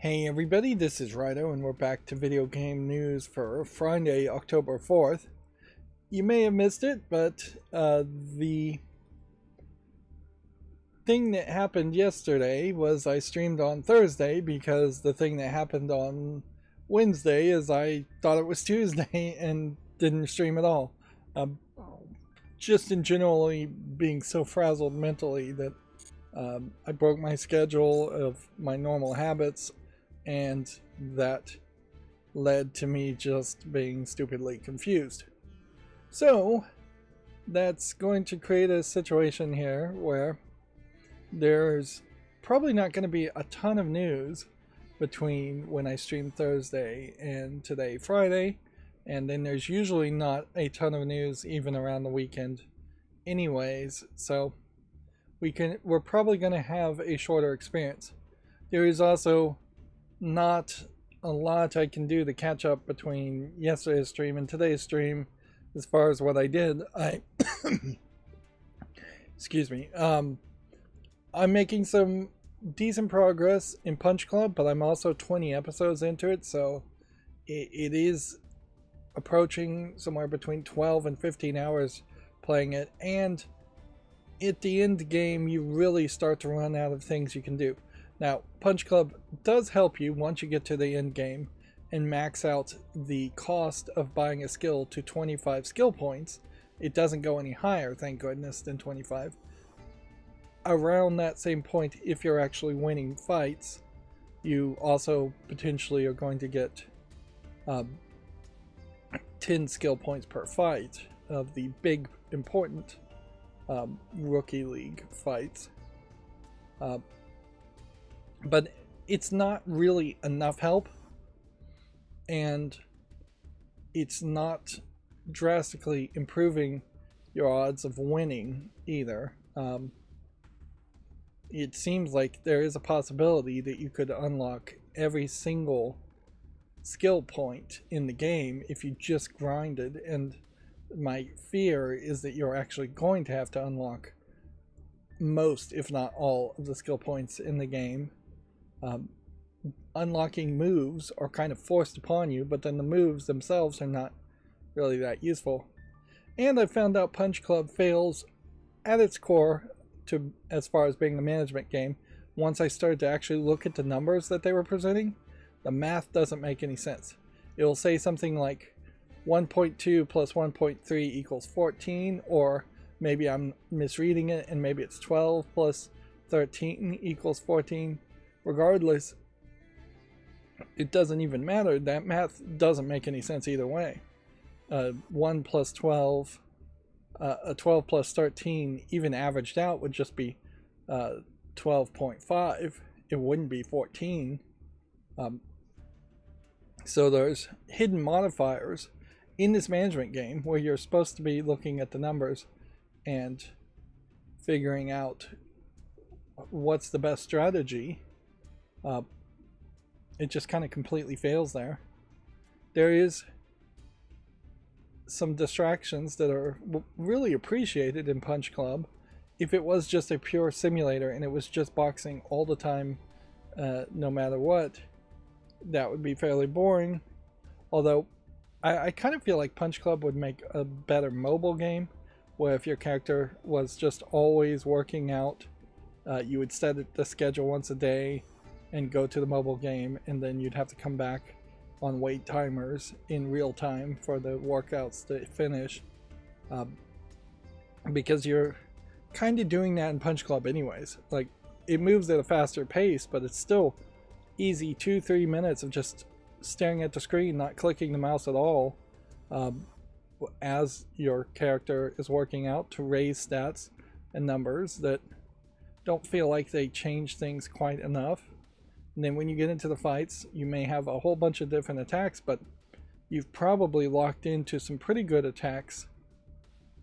Hey everybody, this is Rydo and we're back to video game news for Friday, October 4th. You may have missed it, but the thing that happened yesterday was I streamed on Thursday because the thing that happened on Wednesday is I thought it was Tuesday and didn't stream at all. Just in generally being so frazzled mentally that I broke my schedule of my normal habits, and that led to me just being stupidly confused. So that's going to create a situation here where there's probably not going to be a ton of news between when I stream Thursday and today, Friday, and then there's usually not a ton of news even around the weekend anyways, so we're probably going to have a shorter experience. There is also not a lot I can do to catch up between yesterday's stream and today's stream as far as what I did. Excuse me. I'm making some decent progress in Punch Club, but I'm also 20 episodes into it, so it is approaching somewhere between 12 and 15 hours playing it, and at the end game you really start to run out of things you can do. Now, Punch Club does help you once you get to the end game and max out the cost of buying a skill to 25 skill points. It doesn't go any higher, thank goodness, than 25. Around that same point, if you're actually winning fights, you also potentially are going to get 10 skill points per fight of the big, important Rookie League fights. But it's not really enough help, and it's not drastically improving your odds of winning either. It seems like there is a possibility that you could unlock every single skill point in the game if you just grinded, and my fear is that you're actually going to have to unlock most, if not all, of the skill points in the game. Unlocking moves are kind of forced upon you, but then the moves themselves are not really that useful. And I found out Punch Club fails at its core to as far as being a management game. Once I started to actually look at the numbers that they were presenting, the math doesn't make any sense. It will say something like 1.2 plus 1.3 equals 14, or maybe I'm misreading it and maybe it's 12 plus 13 equals 14. Regardless, it doesn't even matter. That math doesn't make any sense either way. 1 plus 12, 12 plus 13, even averaged out, would just be 12.5. It wouldn't be 14. So there's hidden modifiers in this management game where you're supposed to be looking at the numbers and figuring out what's the best strategy. It just kind of completely fails there. There is some distractions that are really appreciated in Punch Club. If it was just a pure simulator and it was just boxing all the time, no matter what, that would be fairly boring. Although I kind of feel like Punch Club would make a better mobile game, where if your character was just always working out, you would set the schedule once a day and go to the mobile game, and then you'd have to come back on wait timers in real time for the workouts to finish, because you're kind of doing that in Punch Club anyways. Like, it moves at a faster pace, but it's still easy 2-3 minutes of just staring at the screen, not clicking the mouse at all, as your character is working out to raise stats and numbers that don't feel like they change things quite enough. And then when you get into the fights, you may have a whole bunch of different attacks, but you've probably locked into some pretty good attacks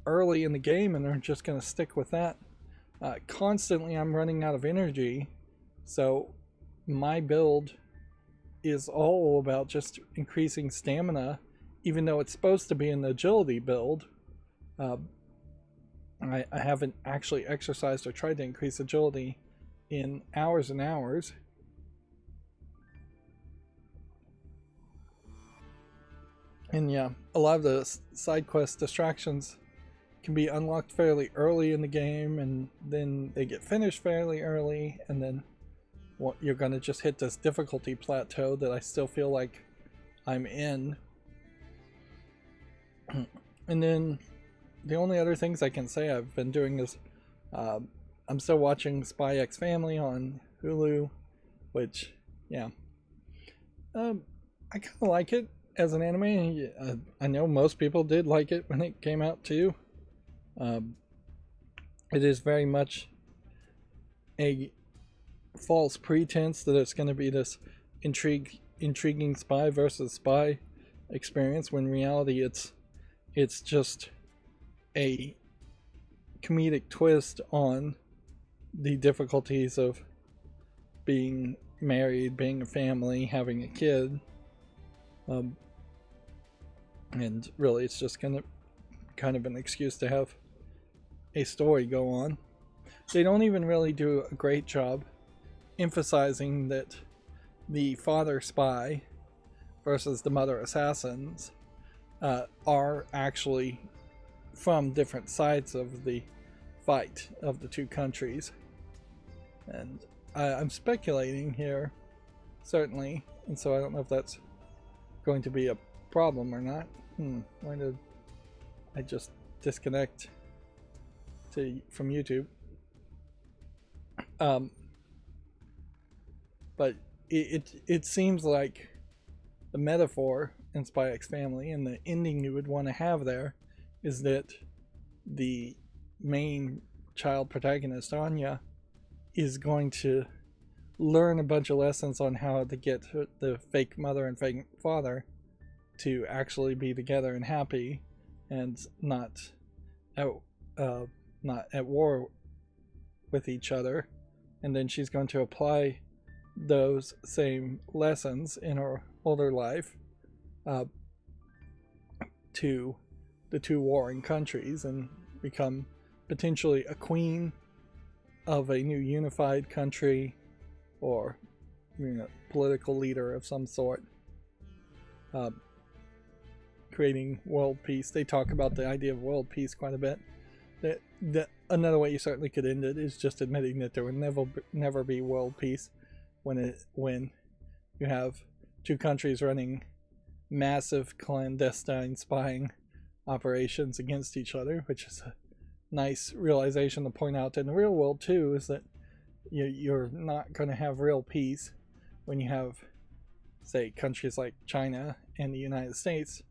early in the game and are just going to stick with that. Constantly I'm running out of energy, so my build is all about just increasing stamina, even though it's supposed to be an agility build. I haven't actually exercised or tried to increase agility in hours and hours. And yeah, a lot of the side quest distractions can be unlocked fairly early in the game, and then they get finished fairly early, and then you're gonna just hit this difficulty plateau that I still feel like I'm in. And then the only other things I can say I've been doing is I'm still watching Spy X Family on Hulu, which, yeah, I kind of like it as an anime. I know most people did like it when it came out too. It is very much a false pretense that it's going to be this intriguing spy versus spy experience, when in reality it's just a comedic twist on the difficulties of being married, being a family, having a kid. And really it's just kind of an excuse to have a story go on. They don't even really do a great job emphasizing that the father spy versus the mother assassins are actually from different sides of the fight of the two countries. And I'm speculating here, certainly, and so I don't know if that's going to be a problem or not. Why did I just disconnect from YouTube? But it seems like the metaphor in Spy X Family, and the ending you would want to have there, is that the main child protagonist, Anya, is going to learn a bunch of lessons on how to get the fake mother and fake father to actually be together and happy, and not at war with each other. And then she's going to apply those same lessons in her older life to the two warring countries, and become potentially a queen of a new unified country, or political leader of some sort, creating world peace. They talk about the idea of world peace quite a bit. That another way you certainly could end it is just admitting that there would never be world peace when you have two countries running massive clandestine spying operations against each other, which is a nice realization to point out in the real world too, is that you're not going to have real peace when you have, say, countries like China and the United States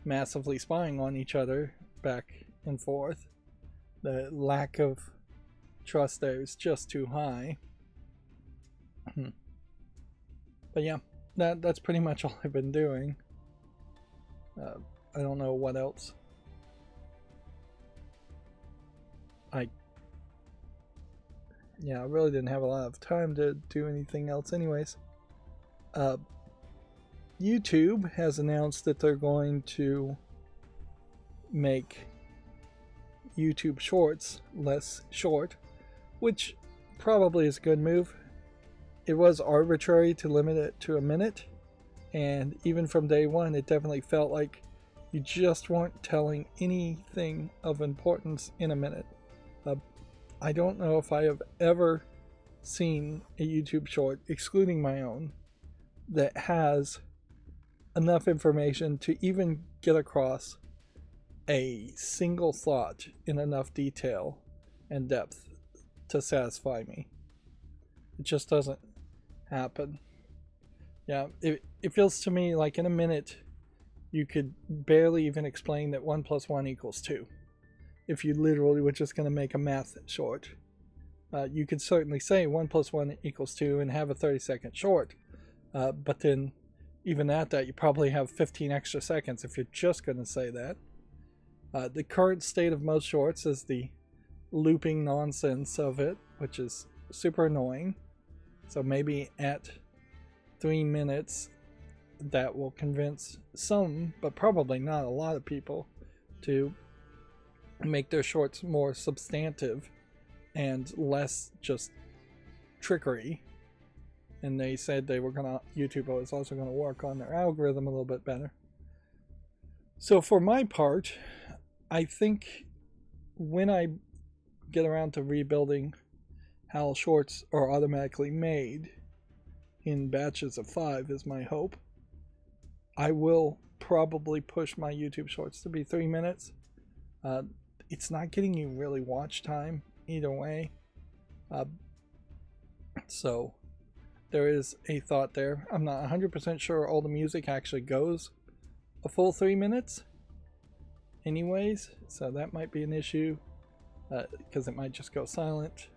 massively spying on each other back and forth. The lack of trust there is just too high. But yeah, that's pretty much all I've been doing. I don't know what else. I really didn't have a lot of time to do anything else anyways. YouTube has announced that they're going to make YouTube Shorts less short, which probably is a good move. It was arbitrary to limit it to a minute, and even from day one it definitely felt like you just weren't telling anything of importance in a minute. I don't know if I have ever seen a YouTube short, excluding my own, that has enough information to even get across a single thought in enough detail and depth to satisfy me. It just doesn't happen. Yeah, it feels to me like in a minute you could barely even explain that 1 + 1 = 2. If you literally were just going to make a math short. You could certainly say 1 + 1 = 2 and have a 30-second short. But then, even at that, you probably have 15 extra seconds if you're just going to say that. The current state of most shorts is the looping nonsense of it, which is super annoying. So maybe at 3 minutes, that will convince some, but probably not a lot of people, to make their shorts more substantive and less just trickery. And they said YouTube was also going to work on their algorithm a little bit better. So for my part, I think when I get around to rebuilding how shorts are automatically made in batches of 5 is my hope, I will probably push my YouTube shorts to be 3 minutes. It's not getting you really watch time either way. So there is a thought there. I'm not 100% sure all the music actually goes a full 3 minutes anyways, so that might be an issue because it might just go silent.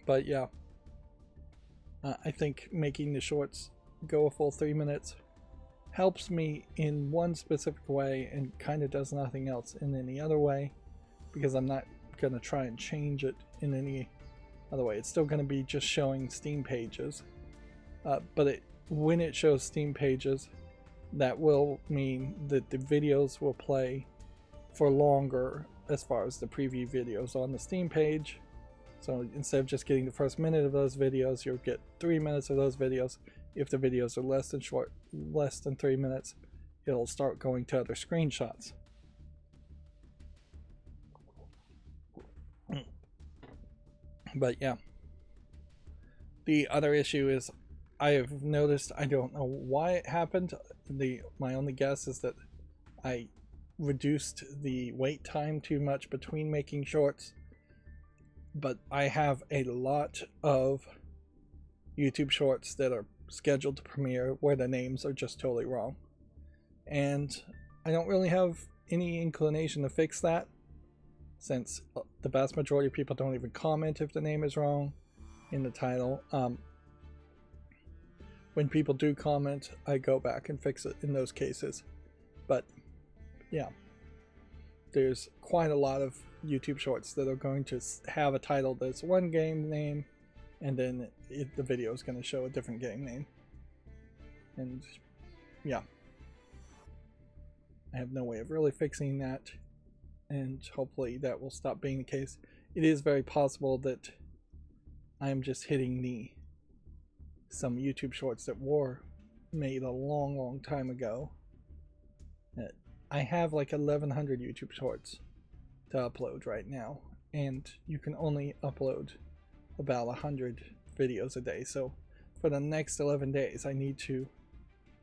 But yeah, I think making the shorts go a full 3 minutes helps me in one specific way and kind of does nothing else in any other way, because I'm not going to try and change it in any other way. It's still going to be just showing Steam pages, but when it shows Steam pages, that will mean that the videos will play for longer as far as the preview videos on the Steam page. So instead of just getting the first minute of those videos, you'll get 3 minutes of those videos. If the videos are less than 3 minutes, it'll start going to other screenshots. But yeah, the other issue is I have noticed, I don't know why it happened. My only guess is that I reduced the wait time too much between making shorts, but I have a lot of YouTube shorts that are scheduled to premiere where the names are just totally wrong, and I don't really have any inclination to fix that, since the vast majority of people don't even comment if the name is wrong in the title. When people do comment, I go back and fix it in those cases. But yeah, there's quite a lot of YouTube shorts that are going to have a title that's one game name, and then the video is going to show a different game name. And yeah, I have no way of really fixing that, and hopefully that will stop being the case. It is very possible that I'm just hitting some YouTube shorts that were made a long time ago. I have like 1100 YouTube shorts to upload right now, and you can only upload about 100 videos a day. So for the next 11 days I need to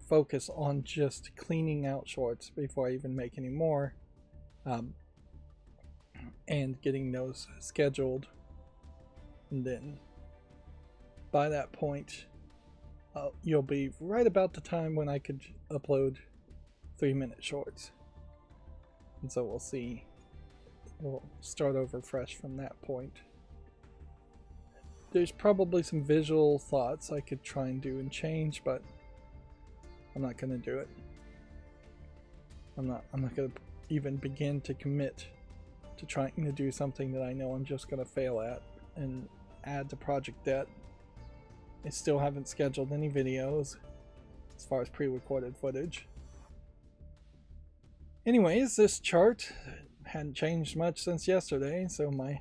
focus on just cleaning out shorts before I even make any more, and getting those scheduled, and then by that point you'll be right about the time when I could upload 3-minute shorts, and so we'll see. We'll start over fresh from that point. There's probably some visual thoughts I could try and do and change, but I'm not going to do it. I'm not going to even begin to commit to trying to do something that I know I'm just going to fail at and add to project debt. I still haven't scheduled any videos as far as pre-recorded footage. Anyways, this chart hadn't changed much since yesterday, so my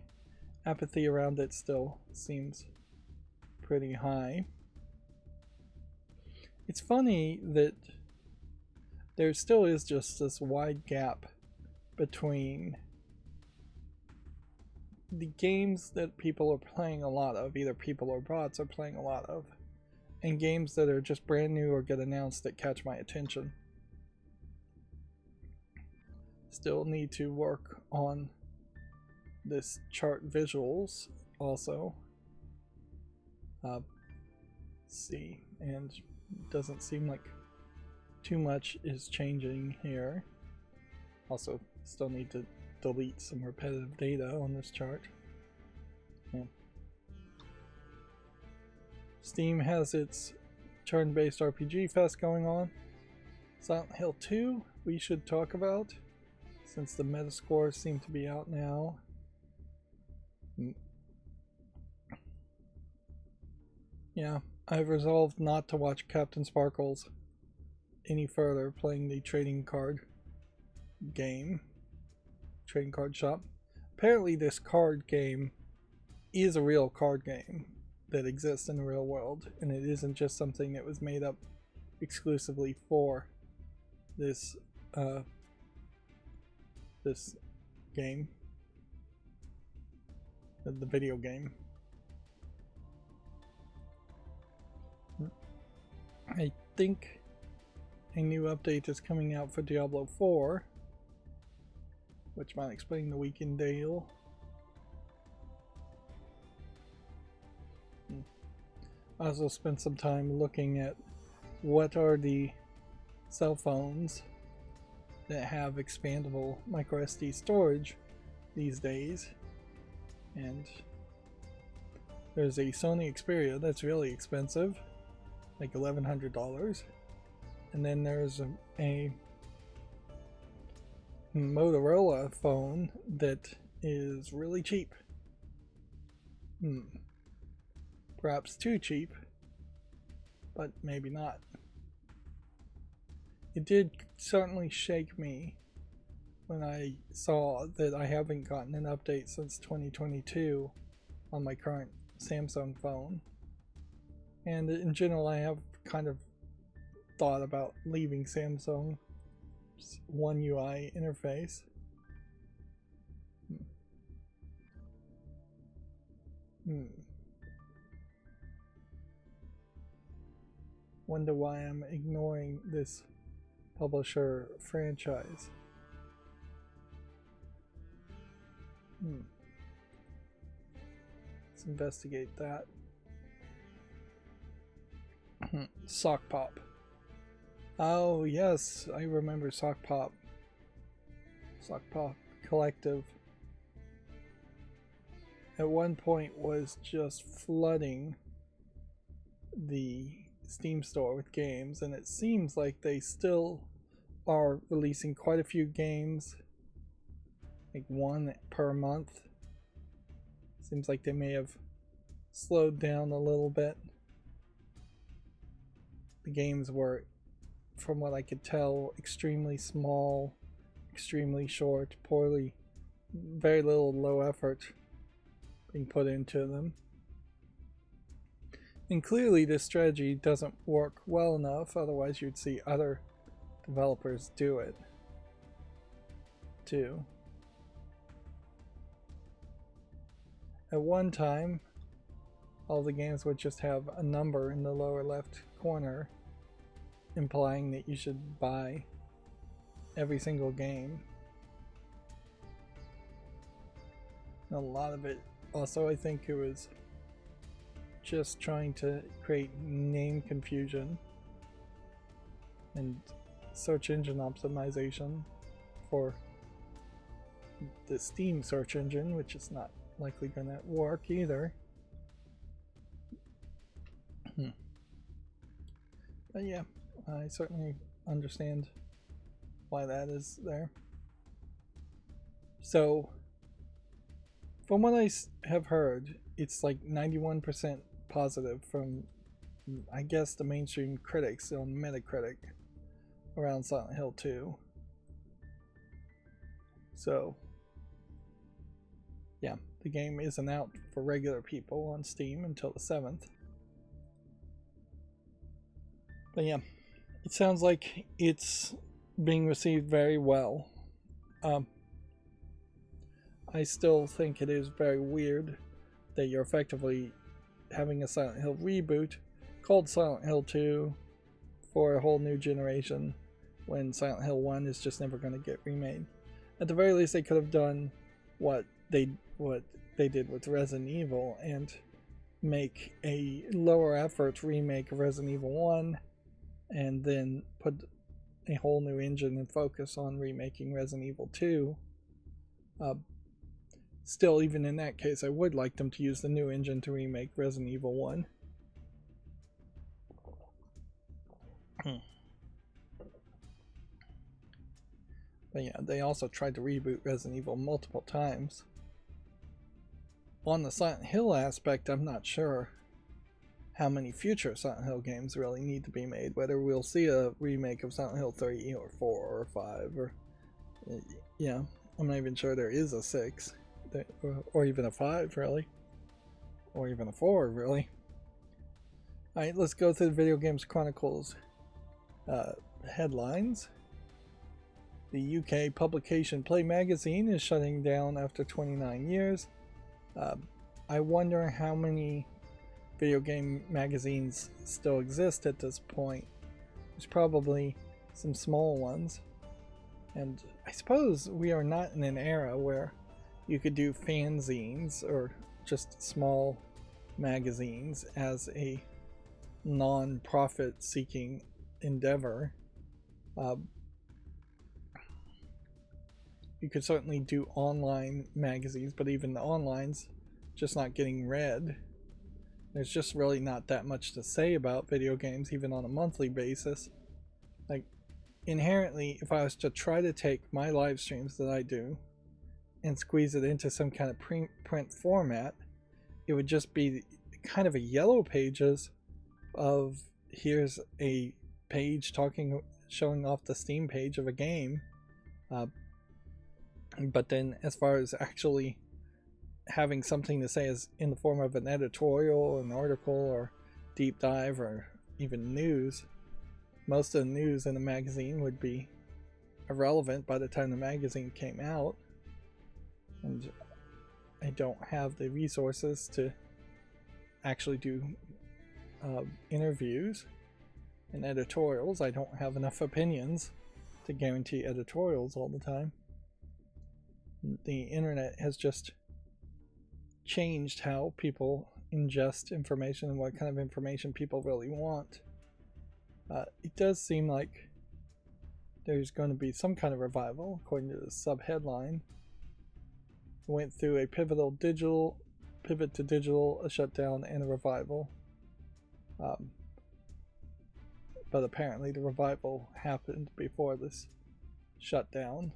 apathy around it still seems pretty high. It's funny that there still is just this wide gap between the games that people are playing a lot of, either people or bots are playing a lot of, and games that are just brand new or get announced that catch my attention. Still need to work on this chart visuals also. See, and doesn't seem like too much is changing here. Also, still need to delete some repetitive data on this chart. Yeah. Steam has its turn-based RPG fest going on. Silent Hill 2 we should talk about, since the Metascore seem to be out now. Yeah, I've resolved not to watch Captain Sparkles any further playing the trading card game. Trading card shop. Apparently this card game is a real card game that exists in the real world, and it isn't just something that was made up exclusively for this this game, the video game. I think a new update is coming out for Diablo 4, which might explain the weekend deal. I also spent some time looking at what are the cell phones that have expandable microSD storage these days, and there's a Sony Xperia that's really expensive, like $1,100, and then there's a Motorola phone that is really cheap. Perhaps too cheap, but maybe not. It did certainly shake me when I saw that I haven't gotten an update since 2022 on my current Samsung phone. And in general, I have kind of thought about leaving Samsung's One UI interface. Wonder why I'm ignoring this publisher franchise. Let's investigate that. Sock Pop. Oh yes, I remember Sock Pop. Sock Pop Collective at one point was just flooding the Steam store with games, and it seems like they still are releasing quite a few games, like one per month. Seems like they may have slowed down a little bit. The games were, from what I could tell, extremely small, extremely short, very little low effort being put into them. And clearly this strategy doesn't work well enough, otherwise you'd see other developers do it too. At one time, all the games would just have a number in the lower left corner implying that you should buy every single game. And a lot of it also, I think it was just trying to create name confusion and search engine optimization for the Steam search engine, which is not likely going to work either. But yeah, I certainly understand why that is there. So, from what I have heard, it's like 91% positive from, I guess, the mainstream critics on Metacritic around Silent Hill 2. So, yeah, the game isn't out for regular people on Steam until the 7th. But yeah, it sounds like it's being received very well. I still think it is very weird that you're effectively having a Silent Hill reboot called Silent Hill 2 for a whole new generation when Silent Hill 1 is just never going to get remade. At the very least, they could have done what they did with Resident Evil and make a lower effort remake of Resident Evil 1 and then put a whole new engine and focus on remaking Resident Evil 2. Still, even in that case, I would like them to use the new engine to remake Resident Evil 1. But yeah, they also tried to reboot Resident Evil multiple times. On the Silent Hill aspect, I'm not sure how many future Silent Hill games really need to be made, whether we'll see a remake of Silent Hill 3 or 4 or 5 or yeah, I'm not even sure there is a 6 or even a 5 really, or even a 4 really. Alright, let's go through the Video Games Chronicles headlines. The UK publication Play magazine is shutting down after 29 years. I wonder how many video game magazines still exist at this point. There's probably some small ones. And I suppose we are not in an era where you could do fanzines or just small magazines as a non-profit seeking endeavor. You could certainly do online magazines, but even the online's just not getting read. There's just really not that much to say about video games, even on a monthly basis. Like, inherently, if I was to try to take my live streams that I do and squeeze it into some kind of print format, it would just be kind of a yellow pages of here's a page showing off the Steam page of a game. But then as far as actually having something to say is in the form of an editorial, an article, or deep dive, or even news, most of the news in a magazine would be irrelevant by the time the magazine came out. And I don't have the resources to actually do interviews and editorials. I don't have enough opinions to guarantee editorials all the time. The internet has just changed how people ingest information and what kind of information people really want. It does seem like there's going to be some kind of revival, according to the sub-headline. It went through a pivot to digital, a shutdown, and a revival. But apparently the revival happened before this shutdown.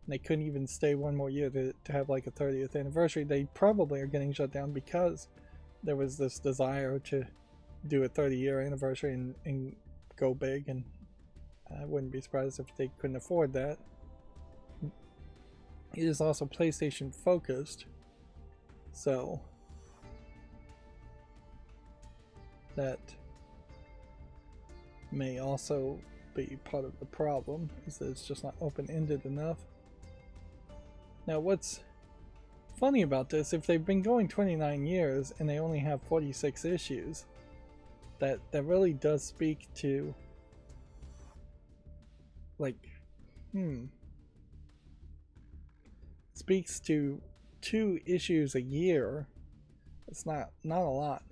They couldn't even stay one more year to have like a 30th anniversary. They probably are getting shut down because there was this desire to do a 30-year anniversary and go big, and I wouldn't be surprised if they couldn't afford that. It is also PlayStation focused, so that may also be part of the problem, is that it's just not open-ended enough. Now, what's funny about this, if they've been going 29 years and they only have 46 issues, that really does speak to, like, speaks to 2 issues a year. It's not a lot.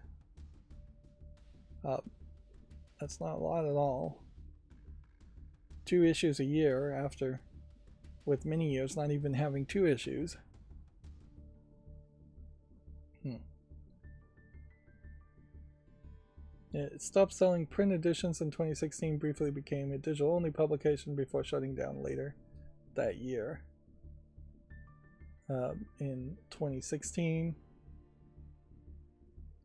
That's not a lot at all. 2 issues a year after, with many years not even having 2 issues. It stopped selling print editions in 2016, briefly became a digital-only publication before shutting down later that year. In 2016.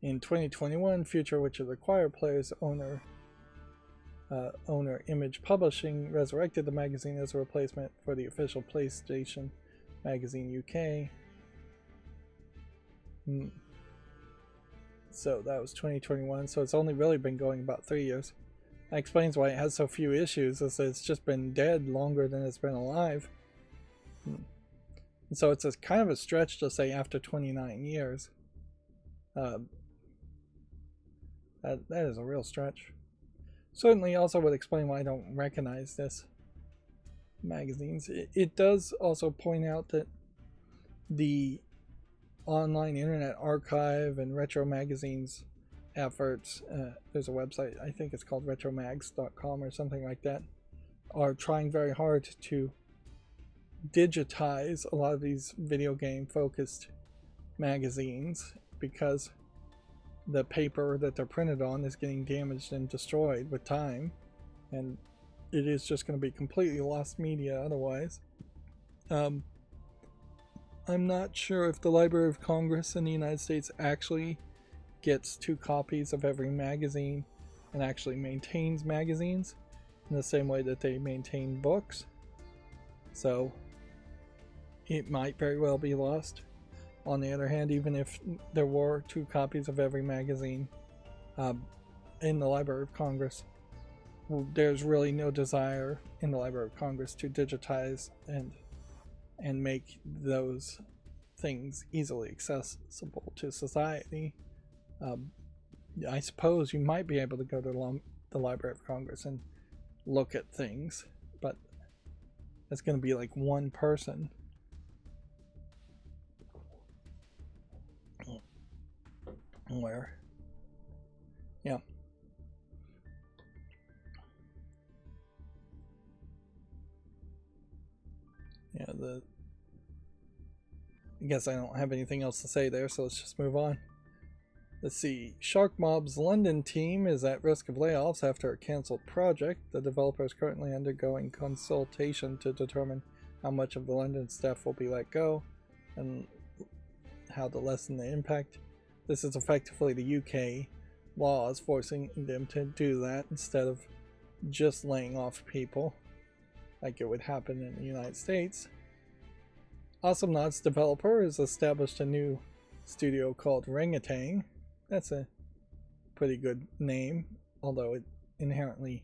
In 2021, Future Witcher Acquired Players owner Image Publishing resurrected the magazine as a replacement for the official PlayStation magazine UK. So that was 2021, so it's only really been going about 3 years. That explains why it has so few issues, is that it's just been dead longer than it's been alive. And so it's a kind of a stretch to say after 29 years. That is a real stretch. Certainly also would explain why I don't recognize this magazines. It does also point out that the online internet archive and retro magazines efforts, there's a website, I think it's called retromags.com or something like that, are trying very hard to digitize a lot of these video game focused magazines, because the paper that they're printed on is getting damaged and destroyed with time, and it is just going to be completely lost media otherwise. I'm not sure if the Library of Congress in the United States actually gets 2 copies of every magazine and actually maintains magazines in the same way that they maintain books. So it might very well be lost. On the other hand, even if there were 2 copies of every magazine in the Library of Congress, there's really no desire in the Library of Congress to digitize and make those things easily accessible to society. I suppose you might be able to go to the Library of Congress and look at things, but it's going to be like one person. Where? Yeah. Yeah, I guess I don't have anything else to say there, so let's just move on. Let's see. Sharkmob's London team is at risk of layoffs after a cancelled project. The developer is currently undergoing consultation to determine how much of the London staff will be let go and how to lessen the impact. This is effectively the UK laws forcing them to do that instead of just laying off people like it would happen in the United States. Awesomenauts developer has established a new studio called Orangutan. That's a pretty good name, although it inherently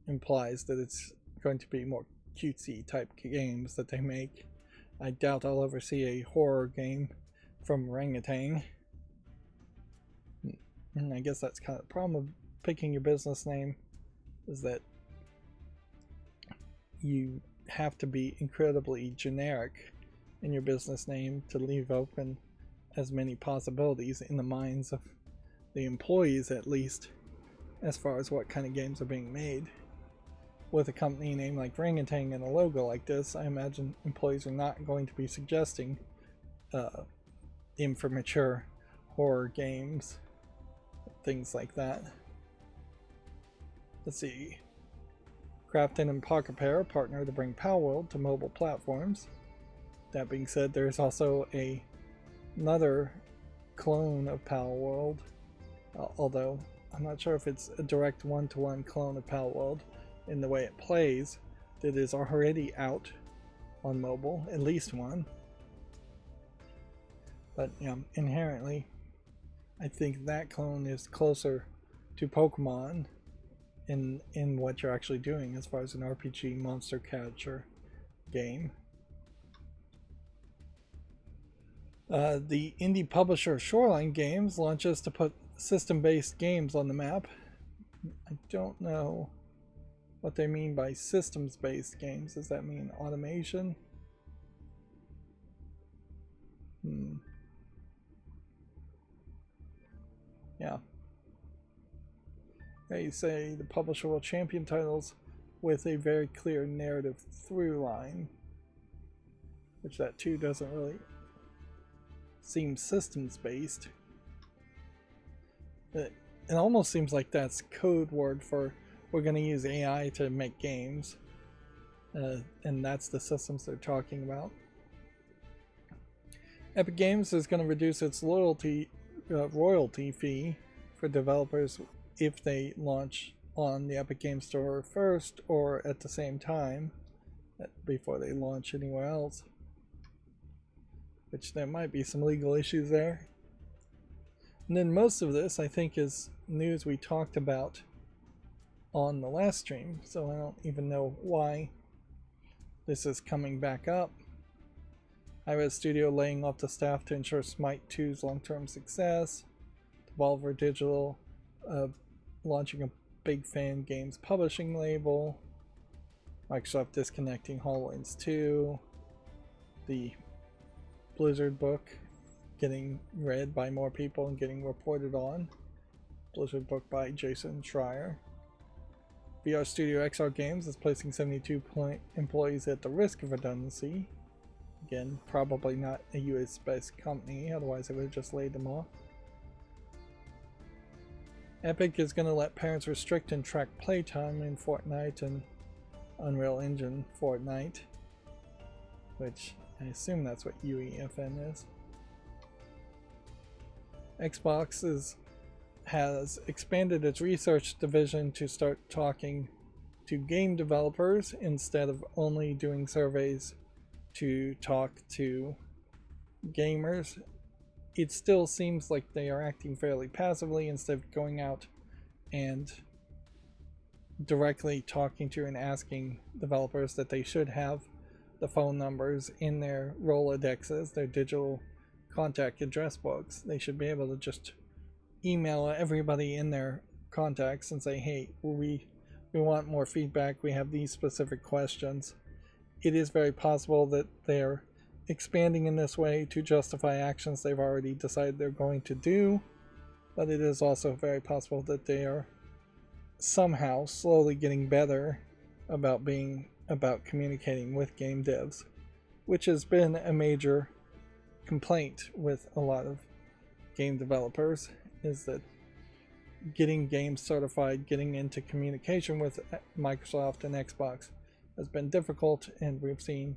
implies that it's going to be more cutesy type games that they make. I doubt I'll ever see a horror game from Orangutan. And I guess that's kind of the problem of picking your business name, is that you have to be incredibly generic in your business name to leave open as many possibilities in the minds of the employees, at least, as far as what kind of games are being made. With a company name like Orangutan and a logo like this, I imagine employees are not going to be suggesting immature horror games, things like that. Let's see. Crafton and Pocket Pair partner to bring Palworld to mobile platforms. That being said, there's also another clone of Palworld, although I'm not sure if it's a direct one-to-one clone of Palworld in the way it plays, that is already out on mobile, at least one. But inherently, I think that clone is closer to Pokemon in what you're actually doing as far as an RPG monster catcher game. The indie publisher Shoreline Games launches to put system-based games on the map. I don't know what they mean by systems-based games. Does that mean automation? Yeah. They say the publisher will champion titles with a very clear narrative through line, which that too doesn't really seem systems based. It almost seems like that's code word for we're going to use AI to make games, and that's the systems they're talking about. Epic Games is going to reduce its royalty fee for developers if they launch on the Epic Games Store first or at the same time before they launch anywhere else, which there might be some legal issues there. And then most of this, I think, is news we talked about on the last stream, so I don't even know why this is coming back up. Hi-Rez Studio laying off the staff to ensure Smite 2's long-term success. Devolver Digital launching a Big Fan Games publishing label. Microsoft disconnecting HoloLens 2. The Blizzard book getting read by more people and getting reported on. Blizzard book by Jason Schreier. VR Studio XR Games is placing 72 employees at the risk of redundancy. Again, probably not a US-based company, otherwise they would have just laid them off. Epic is going to let parents restrict and track playtime in Fortnite and Unreal Engine Fortnite, which I assume that's what UEFN is. Xbox has expanded its research division to start talking to game developers instead of only doing surveys to talk to gamers. It still seems like they are acting fairly passively instead of going out and directly talking to and asking developers that they should have the phone numbers in their Rolodexes, their digital contact address books. They should be able to just email everybody in their contacts and say, hey, we want more feedback, we have these specific questions. It is very possible that they're expanding in this way to justify actions they've already decided they're going to do, but it is also very possible that they are somehow slowly getting better about communicating with game devs, which has been a major complaint with a lot of game developers, is that getting games certified, getting into communication with Microsoft and Xbox has been difficult, and we've seen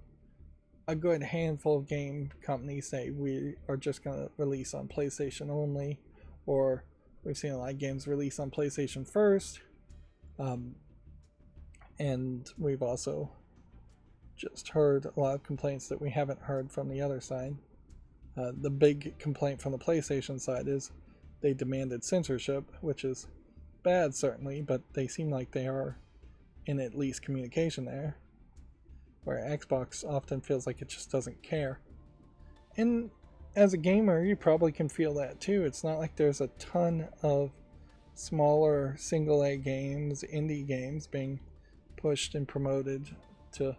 a good handful of game companies say we are just going to release on PlayStation only, or we've seen a lot of games release on PlayStation first, and we've also just heard a lot of complaints that we haven't heard from the other side. The big complaint from the PlayStation side is they demanded censorship, which is bad certainly, but they seem like they are in at least communication there, where Xbox often feels like it just doesn't care. And as a gamer, you probably can feel that too. It's not like there's a ton of smaller single A games, indie games being pushed and promoted to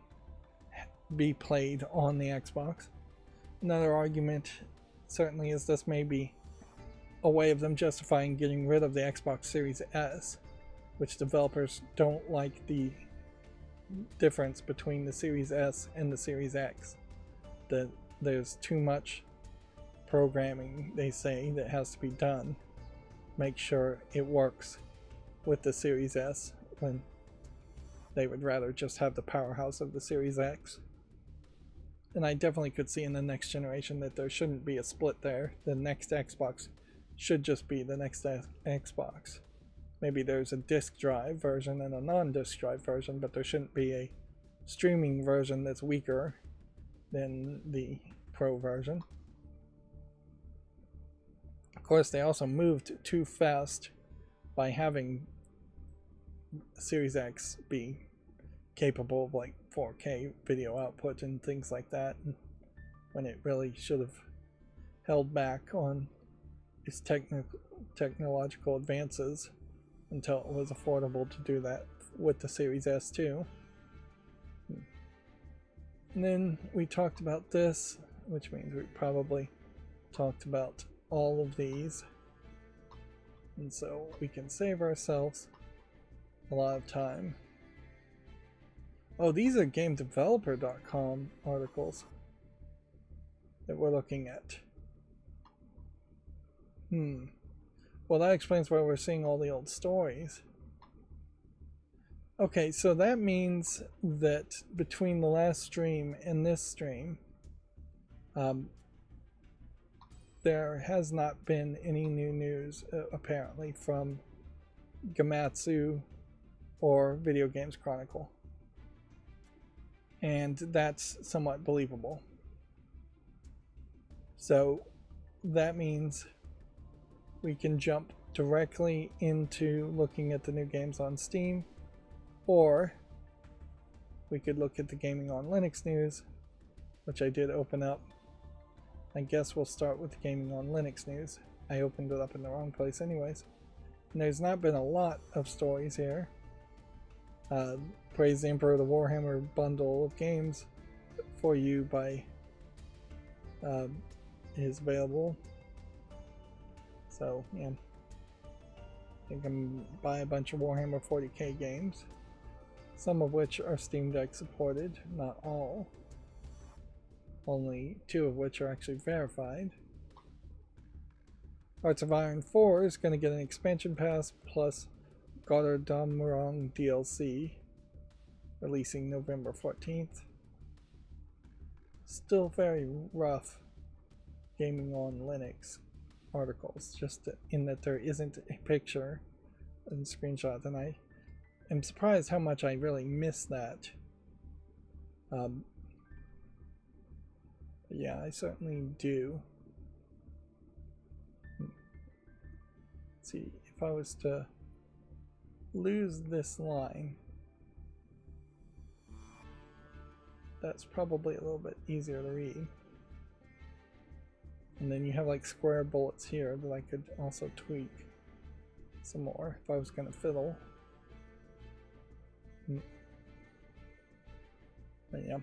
be played on the Xbox. Another argument certainly is this may be a way of them justifying getting rid of the Xbox Series S, which developers don't like the difference between the Series S and the Series X. That there's too much programming, they say, that has to be done. Make sure it works with the Series S, when they would rather just have the powerhouse of the Series X. And I definitely could see in the next generation that there shouldn't be a split there. The next Xbox should just be the next Xbox. Maybe there's a disk drive version and a non-disk drive version, but there shouldn't be a streaming version that's weaker than the Pro version. Of course, they also moved too fast by having Series X be capable of like 4K video output and things like that, when it really should have held back on its technological advances until it was affordable to do that with the Series S too. And then we talked about this, which means we probably talked about all of these, and so we can save ourselves a lot of time. Oh, these are GameDeveloper.com articles that we're looking at. Well, that explains why we're seeing all the old stories. Okay, so that means that between the last stream and this stream, there has not been any new news, apparently, from Gamatsu or Video Games Chronicle. And that's somewhat believable. So that means we can jump directly into looking at the new games on Steam, or we could look at the Gaming on Linux news, which I did open up. I guess we'll start with the Gaming on Linux news. I opened it up in the wrong place anyways. And there's not been a lot of stories here. Praise the Emperor, the Warhammer bundle of games for you by is available. So yeah, I think I'm gonna buy a bunch of Warhammer 40k games, some of which are Steam Deck supported, not all. Only 2 of which are actually verified. Hearts of Iron 4 is going to get an expansion pass plus Gotterdammerung DLC, releasing November 14th. Still very rough Gaming on Linux articles, just in that there isn't a picture and screenshot, and I am surprised how much I really miss that. Yeah, I certainly do. Let's see, if I was to lose this line. That's probably a little bit easier to read. And then you have like square bullets here that I could also tweak some more if I was going to fiddle. But yeah.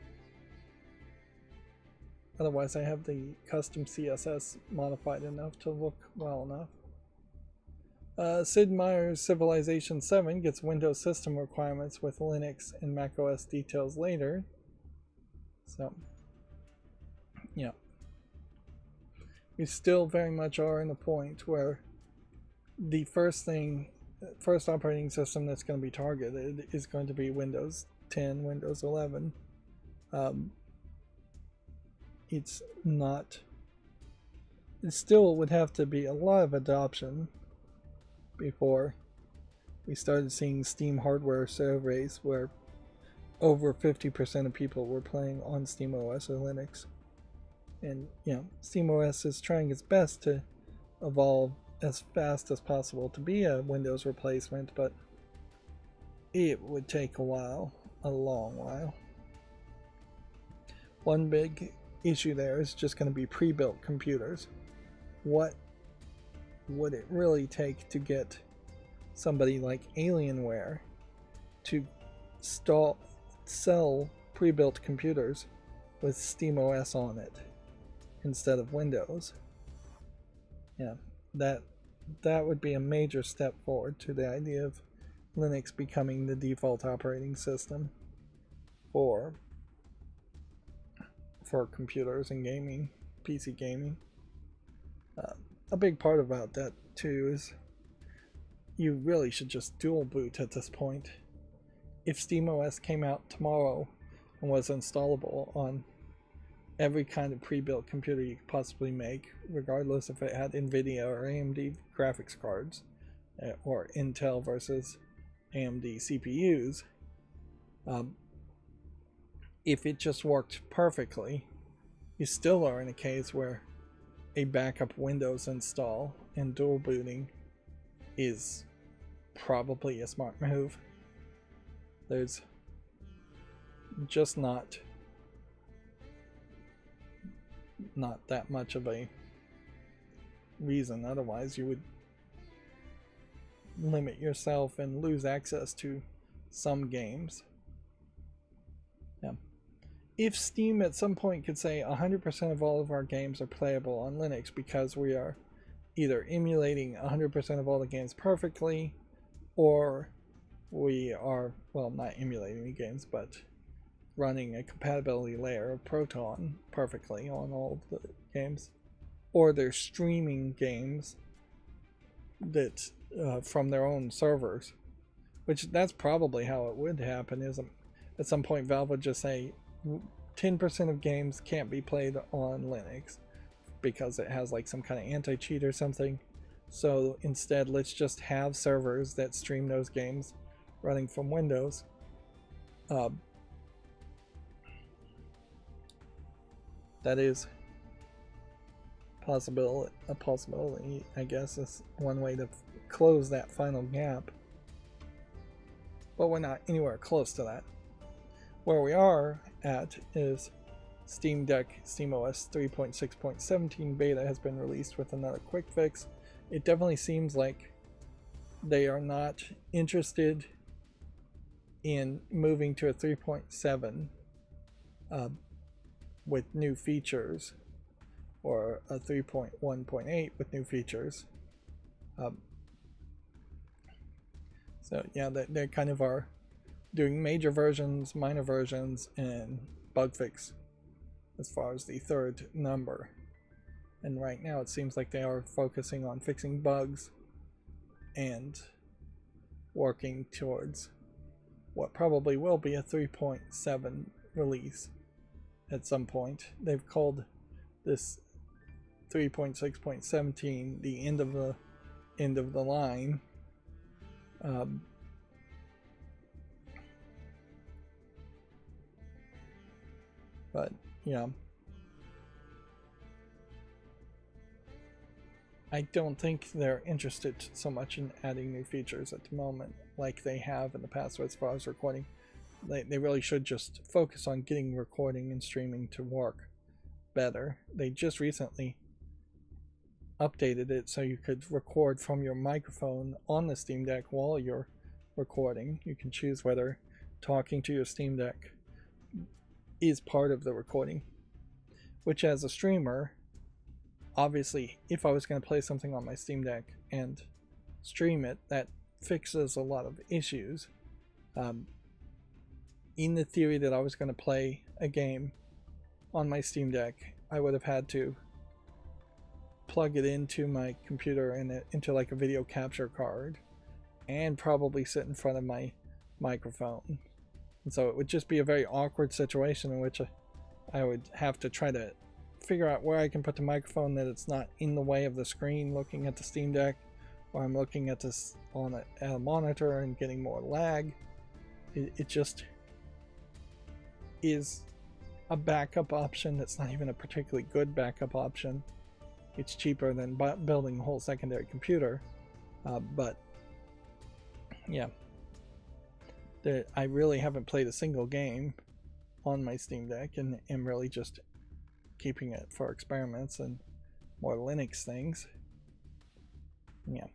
Otherwise I have the custom CSS modified enough to look well enough. Sid Meier's Civilization 7 gets Windows system requirements with Linux and macOS details later. So, yeah. We still very much are in a point where the first operating system that's going to be targeted is going to be Windows 10, Windows 11. It still would have to be a lot of adoption before we started seeing Steam hardware surveys where over 50% of people were playing on SteamOS or Linux. And, you know, SteamOS is trying its best to evolve as fast as possible to be a Windows replacement, but it would take a while, a long while. One big issue there is just going to be pre-built computers. What would it really take to get somebody like Alienware to sell pre-built computers with SteamOS on it instead of Windows? Yeah, that would be a major step forward to the idea of Linux becoming the default operating system for computers and gaming, PC gaming. A big part about that too is you really should just dual boot at this point. If SteamOS came out tomorrow and was installable on every kind of pre-built computer you could possibly make, regardless if it had NVIDIA or AMD graphics cards, or Intel versus AMD CPUs, if it just worked perfectly, you still are in a case where a backup Windows install and dual booting is probably a smart move. There's just not that much of a reason. Otherwise you would limit yourself and lose access to some games. Yeah. If Steam at some point could say 100% of all of our games are playable on Linux because we are either emulating 100% of all the games perfectly, or we are, well, not emulating the games, but running a compatibility layer of Proton perfectly on all of the games, or they're streaming games that from their own servers, which that's probably how it would happen. Is at some point Valve would just say 10% of games can't be played on Linux because it has like some kind of anti-cheat or something, so instead let's just have servers that stream those games running from Windows. That is a possibility, I guess, is one way to close that final gap. But we're not anywhere close to that. Where we are at is Steam Deck SteamOS 3.6.17 beta has been released with another quick fix. It definitely seems like they are not interested in moving to a 3.7 with new features, or a 3.1.8 with new features. So yeah, they kind of are doing major versions, minor versions, and bug fix as far as the third number. And right now it seems like they are focusing on fixing bugs and working towards what probably will be a 3.7 release at some point. They've called this 3.6.17 the end of the line. But yeah, I don't think they're interested so much in adding new features at the moment like they have in the past as far as recording. They really should just focus on getting recording and streaming to work better. They just recently updated it so you could record from your microphone on the Steam Deck while you're recording. You can choose whether talking to your Steam Deck is part of the recording, which as a streamer, obviously if I was going to play something on my Steam Deck and stream it, that fixes a lot of issues. In the theory that I was going to play a game on my Steam Deck, I would have had to plug it into my computer and into like a video capture card and probably sit in front of my microphone. And so it would just be a very awkward situation in which I would have to try to figure out where I can put the microphone that it's not in the way of the screen looking at the Steam Deck, or I'm looking at this on a monitor and getting more lag. It just is a backup option that's not even a particularly good backup option. It's cheaper than building a whole secondary computer, but yeah, I really haven't played a single game on my Steam Deck, and am really just keeping it for experiments and more Linux things. Yeah.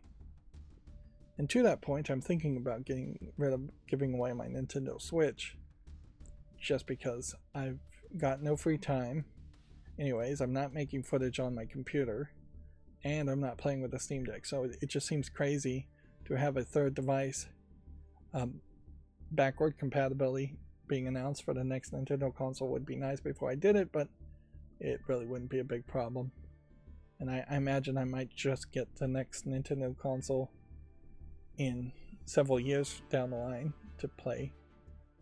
And to that point, I'm thinking about giving away my Nintendo Switch, just because I've got no free time. Anyways, I'm not making footage on my computer, and I'm not playing with the Steam Deck, so it just seems crazy to have a third device. Backward compatibility being announced for the next Nintendo console would be nice before I did it, but it really wouldn't be a big problem. And I imagine I might just get the next Nintendo console in several years down the line to play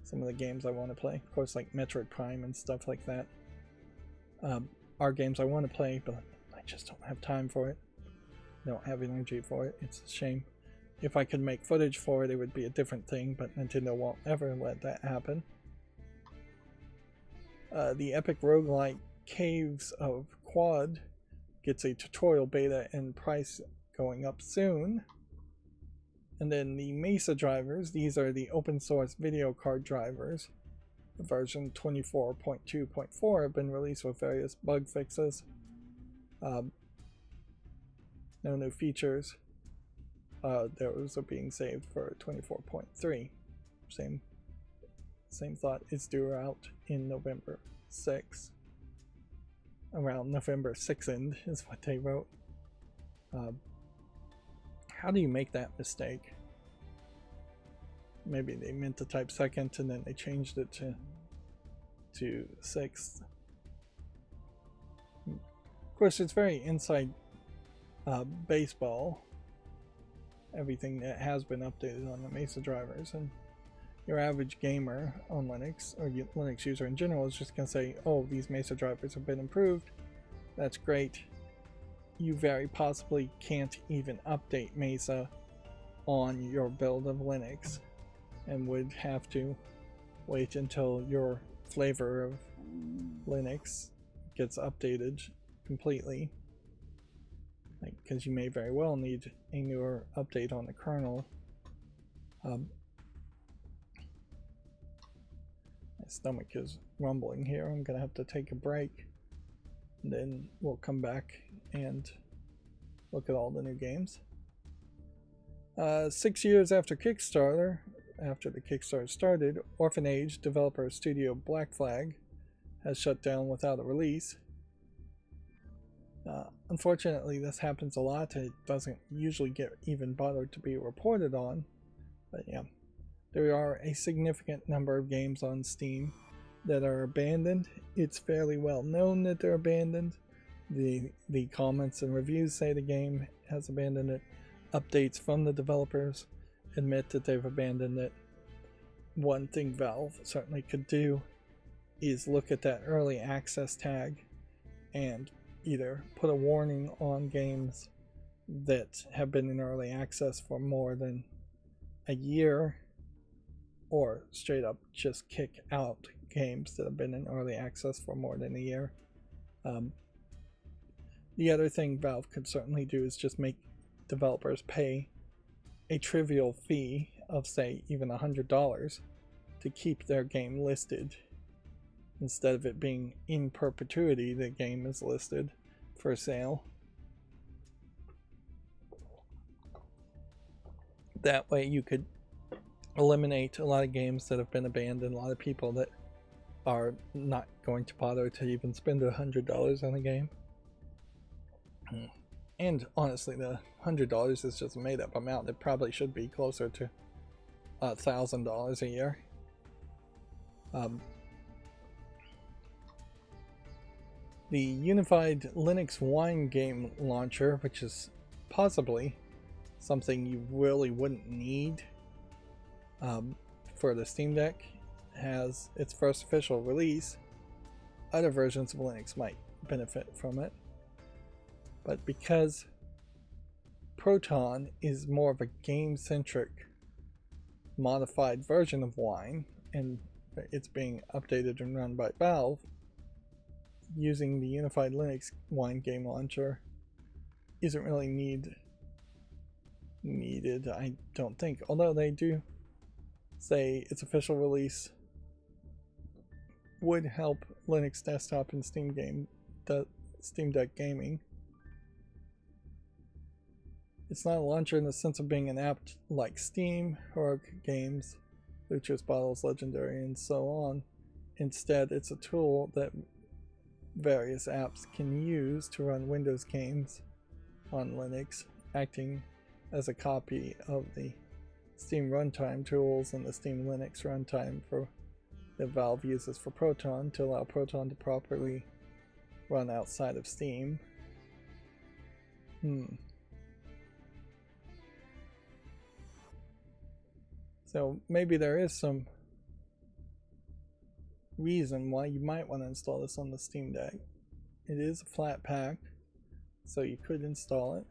some of the games I want to play. Of course, like Metroid Prime and stuff like that are games I want to play, but I just don't have time for it. I don't have energy for it. It's a shame. If I could make footage for it, it would be a different thing, but Nintendo won't ever let that happen. The epic roguelike Caves of Quad gets a tutorial beta and price going up soon. And then the Mesa drivers, these are the open source video card drivers. Version 24.2.4 have been released with various bug fixes. No new features. Those are being saved for 24.3. Same thought is due out in November 6th. Around November 6th is what they wrote. How do you make that mistake? Maybe they meant to type 2nd and then they changed it to 6th. Of course, it's very inside baseball. Everything that has been updated on the Mesa drivers, and your average gamer on Linux, or Linux user in general, is just going to say, oh, these Mesa drivers have been improved. That's great. You very possibly can't even update Mesa on your build of Linux, and would have to wait until your flavor of Linux gets updated completely, because you may very well need a newer update on the kernel. My stomach is rumbling here. I'm gonna have to take a break, and then we'll come back and look at all the new games. 6 years after the Kickstarter started, Orphan Age developer studio Black Flag has shut down without a release. Unfortunately, this happens a lot. It doesn't usually get even bothered to be reported on, but yeah, there are a significant number of games on Steam that are abandoned. It's fairly well known that they're abandoned. The comments and reviews say the game has abandoned it. Updates from the developers admit that they've abandoned it. One thing Valve certainly could do is look at that early access tag and either put a warning on games that have been in early access for more than a year, or straight up just kick out games that have been in early access for more than a year. The other thing Valve could certainly do is just make developers pay a trivial fee of, say, even $100 to keep their game listed. Instead of it being in perpetuity, the game is listed for sale. That way you could eliminate a lot of games that have been abandoned, a lot of people that are not going to bother to even spend $100 on a game. And honestly, the $100 is just a made up amount. It probably should be closer to $1,000 a year. The Unified Linux Wine Game Launcher, which is possibly something you really wouldn't need for the Steam Deck, has its first official release. Other versions of Linux might benefit from it. But because Proton is more of a game-centric modified version of Wine, and it's being updated and run by Valve, using the Unified Linux Wine Game Launcher isn't really needed, I don't think. Although they do say its official release would help Linux desktop and Steam Deck gaming. It's not a launcher in the sense of being an app like Steam, Heroic Games, Lucius Bottles Legendary, and so on. Instead, it's a tool that various apps can use to run Windows games on Linux, acting as a copy of the Steam runtime tools and the Steam Linux runtime that Valve uses for Proton to allow Proton to properly run outside of Steam. So maybe there is some reason why you might want to install this on the Steam Deck. It is a flat pack, so you could install it.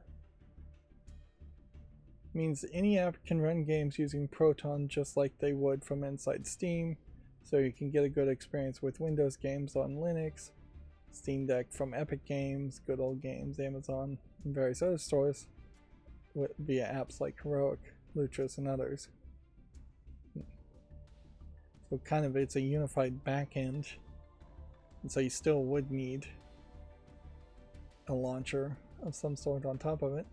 Means any app can run games using Proton just like they would from inside Steam, so you can get a good experience with Windows games on Linux, Steam Deck from Epic Games, Good Old Games, Amazon, and various other stores via apps like Heroic, Lucius, and others. So kind of it's a unified backend, and so you still would need a launcher of some sort on top of it.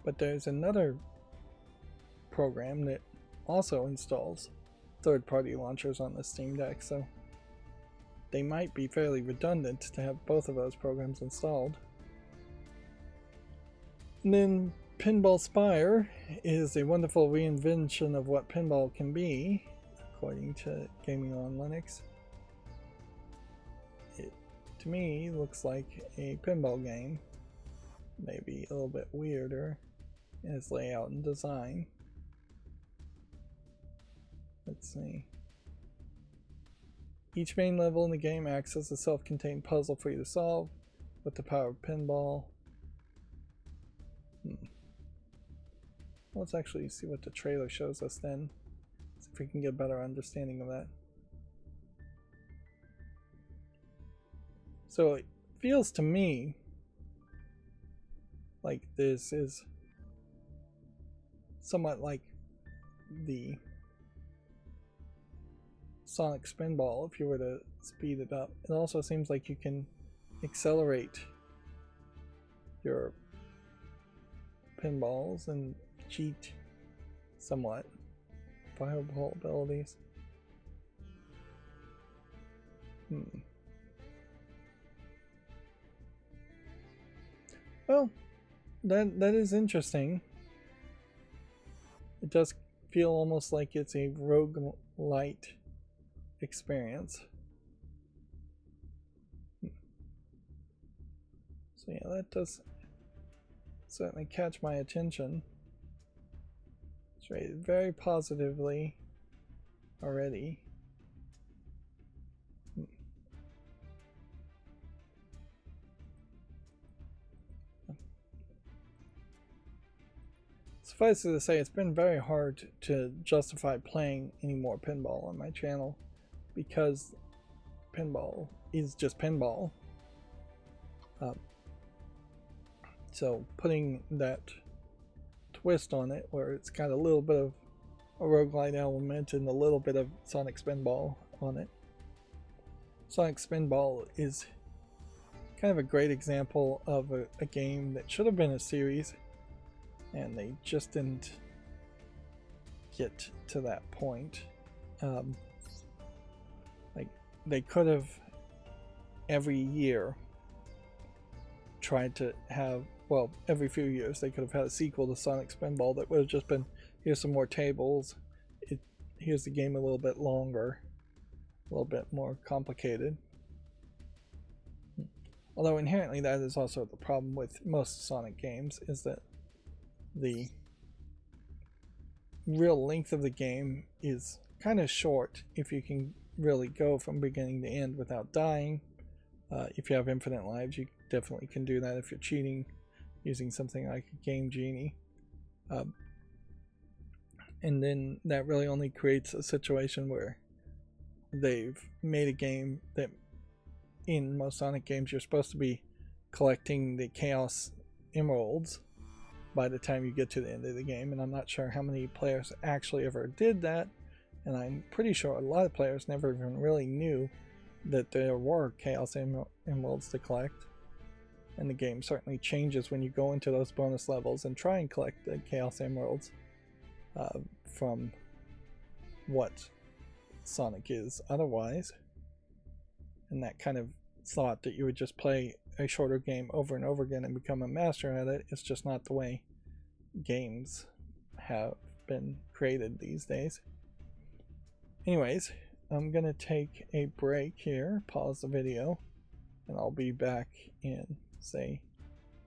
But there's another program that also installs third-party launchers on the Steam Deck, so they might be fairly redundant to have both of those programs installed. And then Pinball Spire is a wonderful reinvention of what pinball can be, according to Gaming on Linux. It, to me, looks like a pinball game, maybe a little bit weirder in its layout and design. Let's see. Each main level in the game acts as a self-contained puzzle for you to solve with the power of pinball. Let's actually see what the trailer shows us then. See if we can get a better understanding of that. So it feels to me like this is somewhat like the Sonic Spinball if you were to speed it up. It also seems like you can accelerate your pinballs and cheat somewhat. Fireball abilities. Well, that is interesting. It does feel almost like it's a roguelite experience. So yeah, that does certainly catch my attention. It's rated very positively already. Suffice it to say, it's been very hard to justify playing any more pinball on my channel because pinball is just pinball. So putting that twist on it, where it's got a little bit of a roguelite element and a little bit of Sonic Spinball on it. Sonic Spinball is kind of a great example of a game that should have been a series, and they just didn't get to that point. Like, they could have every year tried to have, well, every few years they could have had a sequel to Sonic Spinball that would have just been, here's some more tables, here's the game a little bit longer, a little bit more complicated. Although inherently that is also the problem with most Sonic games, is that the real length of the game is kind of short if you can really go from beginning to end without dying. If you have infinite lives, you definitely can do that if you're cheating using something like a Game Genie. And then that really only creates a situation where they've made a game that, in most Sonic games, you're supposed to be collecting the Chaos Emeralds by the time you get to the end of the game, and I'm not sure how many players actually ever did that, and I'm pretty sure a lot of players never even really knew that there were Chaos Emeralds to collect. And the game certainly changes when you go into those bonus levels and try and collect the Chaos Emeralds from what Sonic is otherwise. And that kind of thought that you would just play a shorter game over and over again and become a master at it is just not the way games have been created these days. Anyways, I'm gonna take a break here, pause the video, and I'll be back in, say,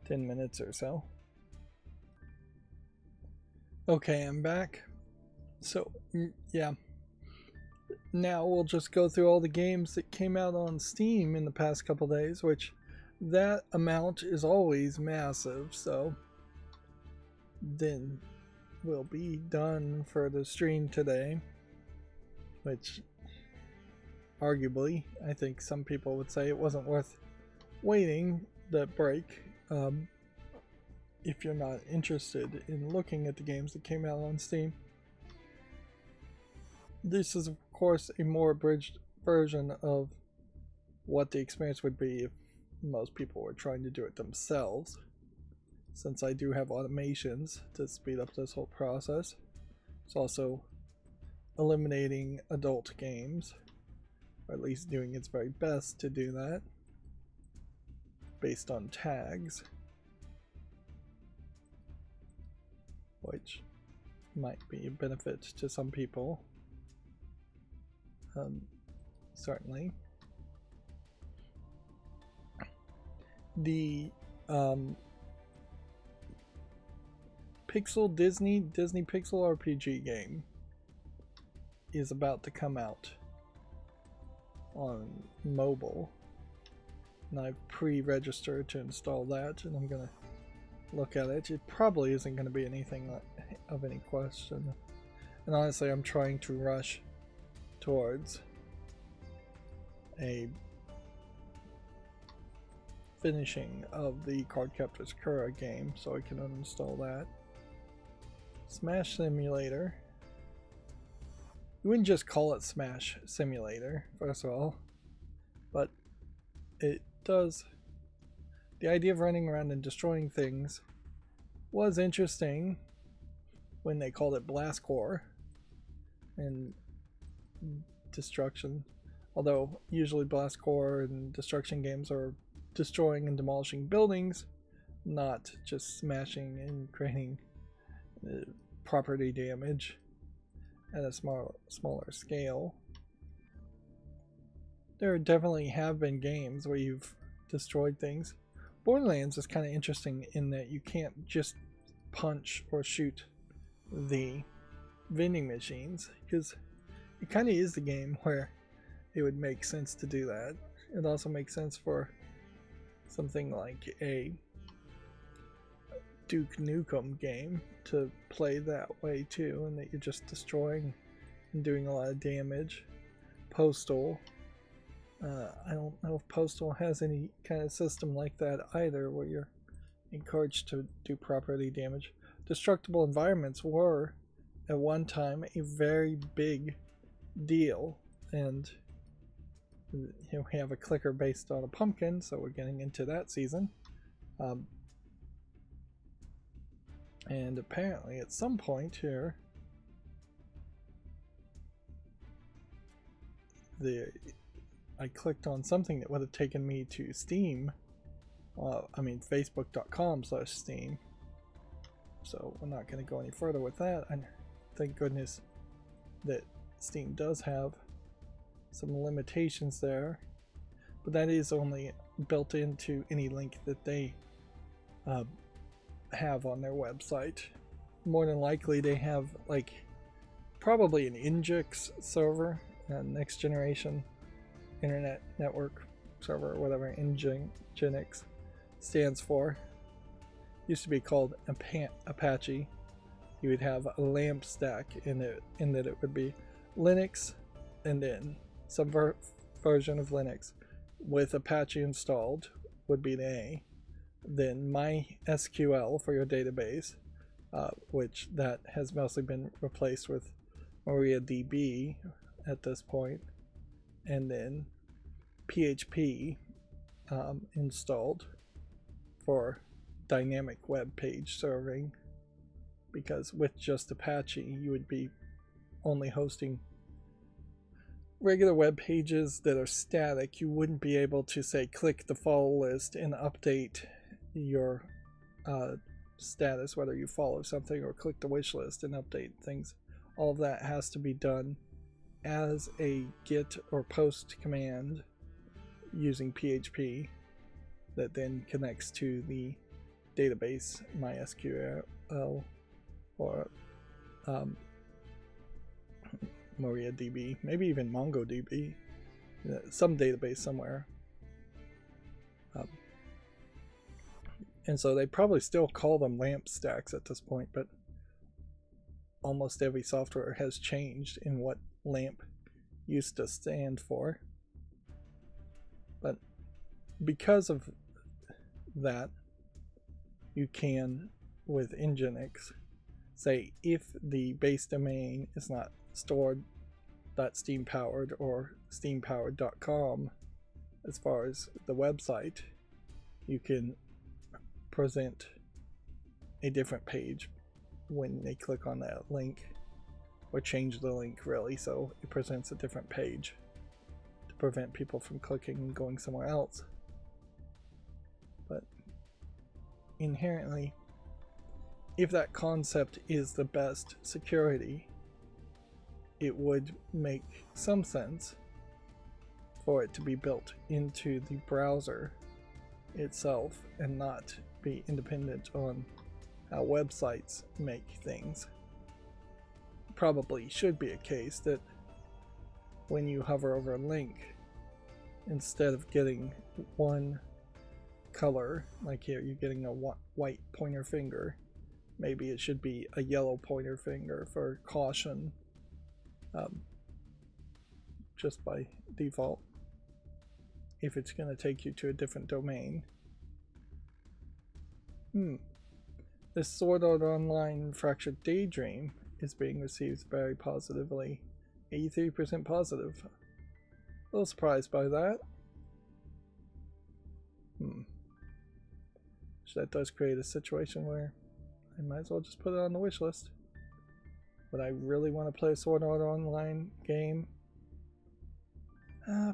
10 minutes or so. Okay, I'm back. So, yeah. Now we'll just go through all the games that came out on Steam in the past couple days, which that amount is always massive, so then we'll be done for the stream today, which arguably I think some people would say it wasn't worth waiting that break if you're not interested in looking at the games that came out on Steam. This is of course a more abridged version of what the experience would be if most people were trying to do it themselves, since I do have automations to speed up this whole process. It's also eliminating adult games, or at least doing its very best to do that, based on tags, which might be a benefit to some people. Certainly. The Disney Pixel RPG game is about to come out on mobile, and I've pre-registered to install that, and I'm gonna look at it. It probably isn't going to be anything of any question, and honestly I'm trying to rush towards a finishing of the Cardcaptor's Cura game so I can uninstall that. Smash Simulator. You wouldn't just call it Smash Simulator, first of all, but it does. The idea of running around and destroying things was interesting when they called it Blast Core and destruction, although usually Blast Core and destruction games are destroying and demolishing buildings, not just smashing and creating property damage at a smaller scale. There definitely have been games where you've destroyed things. Borderlands is kind of interesting in that you can't just punch or shoot the vending machines, because it kind of is the game where it would make sense to do that. It also makes sense for something like a Duke Nukem game to play that way too, and that you're just destroying and doing a lot of damage. Postal I don't know if Postal has any kind of system like that either, where you're encouraged to do property damage. Destructible environments were, at one time, a very big deal, and here we have a clicker based on a pumpkin, so we're getting into that season. And apparently at some point here, I clicked on something that would have taken me to Steam. Facebook.com/Steam. So we're not going to go any further with that. And thank goodness that Steam does have some limitations there. But that is only built into any link that they have on their website. More than likely they have like probably an Nginx server, a next generation internet network server, or whatever Nginx stands for. Used to be called Apache. You would have a LAMP stack in that it would be Linux and then some version of Linux with Apache installed would be the A. Then MySQL for your database, which that has mostly been replaced with MariaDB at this point, and then PHP installed for dynamic web page serving, because with just Apache you would be only hosting regular web pages that are static. You wouldn't be able to say click the follow list and update your status, whether you follow something, or click the wish list and update things. All of that has to be done as a get or post command using PHP that then connects to the database MySQL or MariaDB, maybe even MongoDB, some database somewhere. And so they probably still call them LAMP stacks at this point, but almost every software has changed in what LAMP used to stand for. But because of that, you can, with Nginx, say if the base domain is not stored .steampowered or steampowered.com as far as the website, you can present a different page when they click on that link, or change the link really, so it presents a different page to prevent people from clicking and going somewhere else. But inherently, if that concept is the best security, it would make some sense for it to be built into the browser itself and not be independent on how websites make things. Probably should be a case that when you hover over a link, instead of getting one color, like here you're getting a white pointer finger, maybe it should be a yellow pointer finger for caution, just by default, if it's going to take you to a different domain. This Sword Art Online Fractured Daydream is being received very positively. 83% positive. A little surprised by that. So that does create a situation where I might as well just put it on the wish list. Would I really want to play a Sword Art Online game?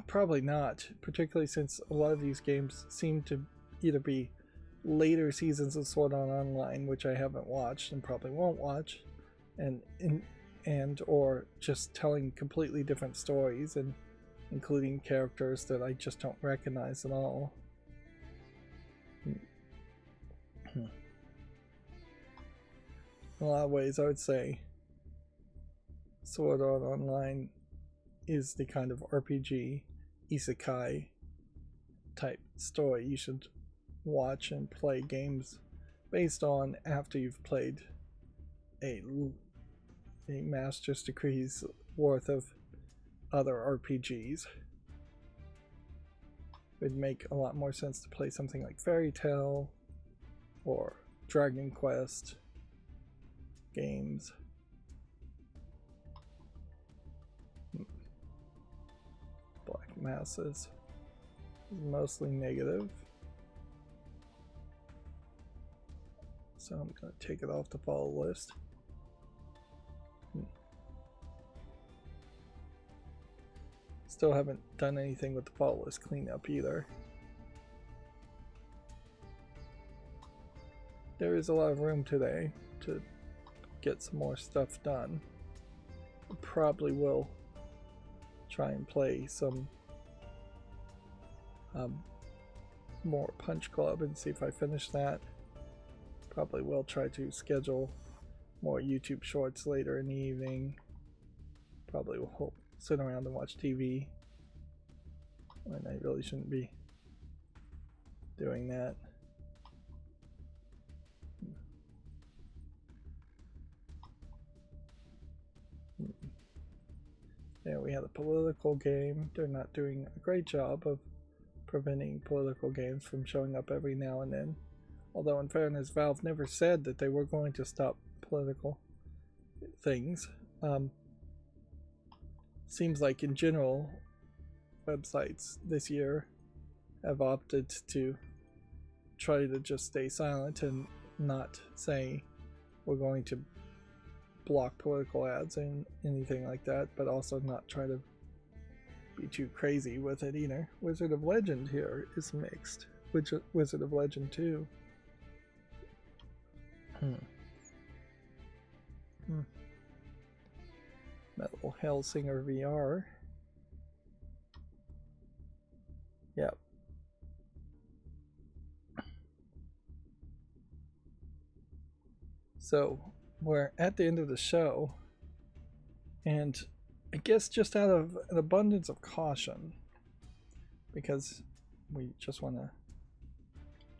Probably not, particularly since a lot of these games seem to either be later seasons of Sword Art Online, which I haven't watched and probably won't watch, and or just telling completely different stories and including characters that I just don't recognize at all. In a lot of ways, I would say Sword Art Online is the kind of RPG isekai type story you should watch and play games based on after you've played a master's degree's worth of other RPGs. would make a lot more sense to play something like Fairy Tale or Dragon Quest games. Black Masses is mostly negative, so I'm going to take it off the follow list. Still haven't done anything with the follow list cleanup either. There is a lot of room today to get some more stuff done. I probably will try and play some more Punch Club and see if I finish that. Probably will try to schedule more YouTube shorts later in the evening. Probably will sit around and watch TV when I really shouldn't be doing that. Yeah, we had a political game. They're not doing a great job of preventing political games from showing up every now and then. Although in fairness, Valve never said that they were going to stop political things. Seems like in general, websites this year have opted to try to just stay silent and not say we're going to block political ads and anything like that, but also not try to be too crazy with it either. Wizard of Legend here is mixed. Wizard of Legend 2. Metal Hellsinger VR. Yep. So we're at the end of the show, and I guess just out of an abundance of caution, because we just want to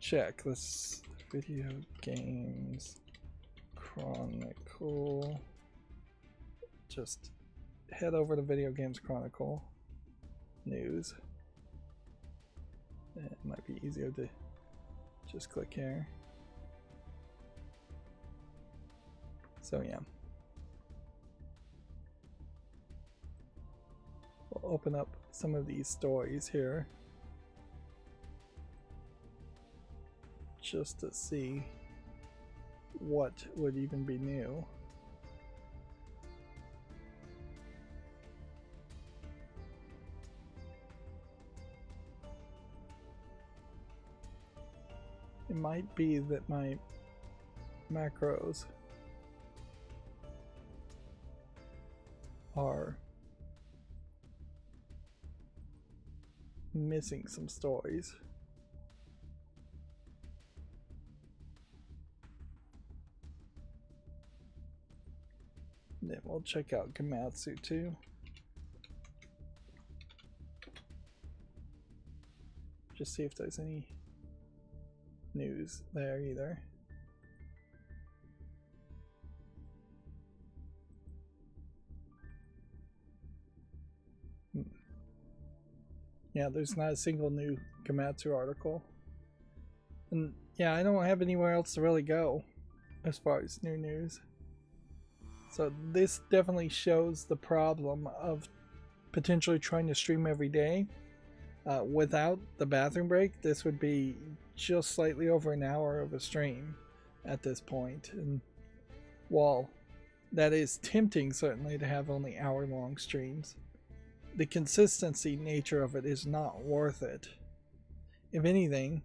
check this Video Games Chronicle. Just head over to Video Games Chronicle news. It might be easier to just click here. So yeah, we'll open up some of these stories here just to see what would even be new. It might be that my macros are missing some stories. And then we'll check out Gamatsu too. Just see if there's any news there either. Yeah, there's not a single new Gamatsu article. And yeah, I don't have anywhere else to really go as far as new news. So this definitely shows the problem of potentially trying to stream every day. Without the bathroom break, this would be just slightly over an hour of a stream at this point. And while that is tempting certainly to have only hour-long streams, the consistency nature of it is not worth it. If anything,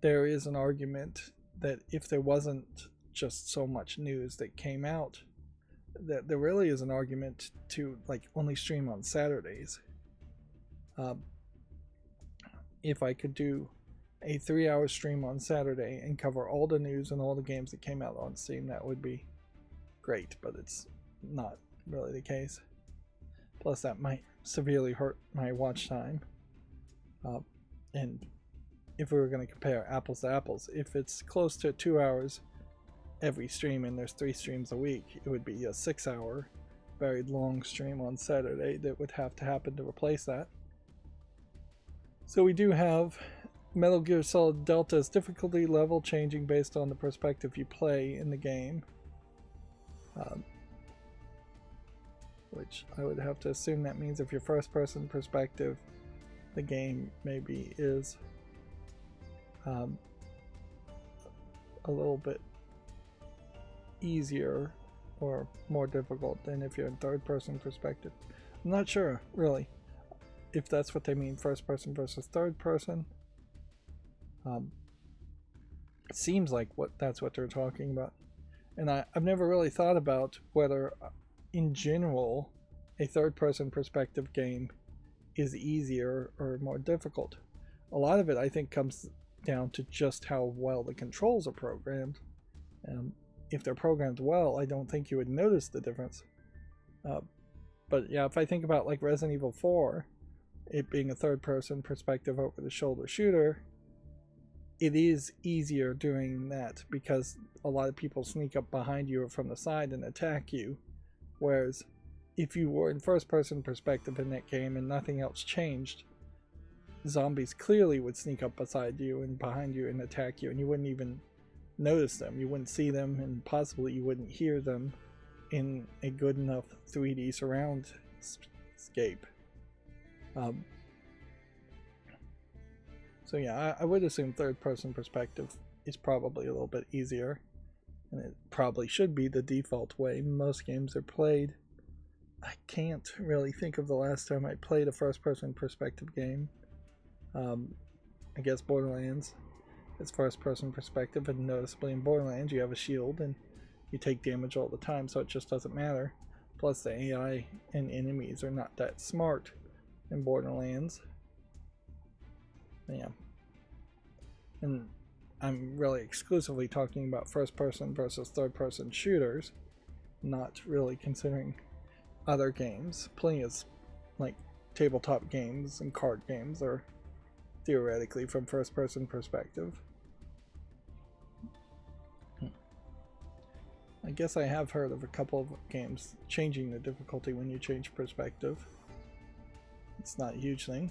there is an argument that if there wasn't just so much news that came out, that there really is an argument to like only stream on Saturdays. If I could do a 3-hour stream on Saturday and cover all the news and all the games that came out on Steam, that would be great, but it's not really the case. Plus that might severely hurt my watch time. And if we were going to compare apples to apples, if it's close to 2 hours every stream and there's 3 streams a week, it would be a 6-hour very long stream on Saturday that would have to happen to replace that. So we do have Metal Gear Solid Delta's difficulty level changing based on the perspective you play in the game. Which I would have to assume that means if you're first person perspective, the game maybe is a little bit easier or more difficult than if you're in third person perspective. I'm not sure really if that's what they mean, first person versus third person. It seems like that's what they're talking about, and I've never really thought about whether in general a third person perspective game is easier or more difficult. A lot of it I think comes down to just how well the controls are programmed. If they're programmed well, I don't think you would notice the difference. But yeah, if I think about like Resident Evil 4, it being a third person perspective over the shoulder shooter, it is easier doing that because a lot of people sneak up behind you or from the side and attack you. Whereas if you were in first person perspective in that game and nothing else changed, zombies clearly would sneak up beside you and behind you and attack you, and you wouldn't even notice them. You wouldn't see them, and possibly you wouldn't hear them in a good enough 3D surround scape. So yeah, I would assume third person perspective is probably a little bit easier, and it probably should be the default way most games are played. I can't really think of the last time I played a first person perspective game. I guess Borderlands is first person perspective, and noticeably in Borderlands you have a shield and you take damage all the time, so it just doesn't matter. Plus the AI and enemies are not that smart in Borderlands. Yeah. And I'm really exclusively talking about first person versus third person shooters, not really considering other games. Plenty of like tabletop games and card games are theoretically from first person perspective. I guess I have heard of a couple of games changing the difficulty when you change perspective. It's not a huge thing.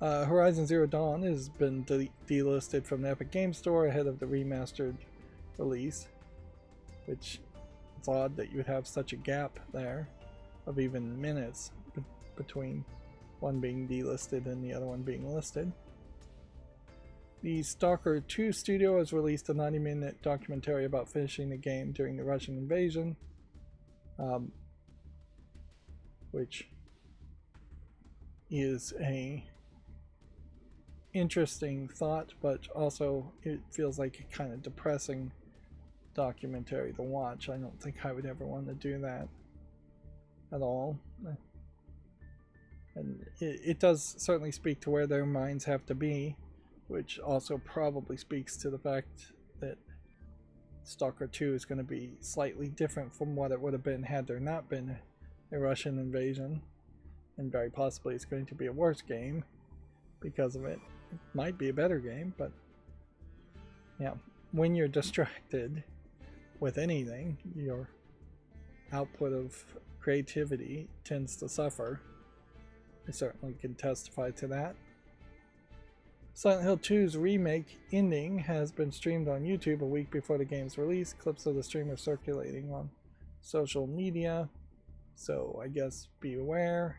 Horizon Zero Dawn has been delisted from the Epic Games Store ahead of the remastered release, which it's odd that you would have such a gap there of even minutes between one being delisted and the other one being listed. The Stalker 2 studio has released a 90-minute documentary about finishing the game during the Russian invasion, which is a interesting thought, but also it feels like a kind of depressing documentary to watch. I don't think I would ever want to do that at all. And it does certainly speak to where their minds have to be, which also probably speaks to the fact that Stalker 2 is going to be slightly different from what it would have been had there not been a Russian invasion, and very possibly it's going to be a worse game because of it. It might be a better game, but yeah, when you're distracted with anything, your output of creativity tends to suffer. I certainly can testify to that. Silent Hill 2's remake ending has been streamed on YouTube a week before the game's release. Clips of the stream are circulating on social media, so I guess be aware.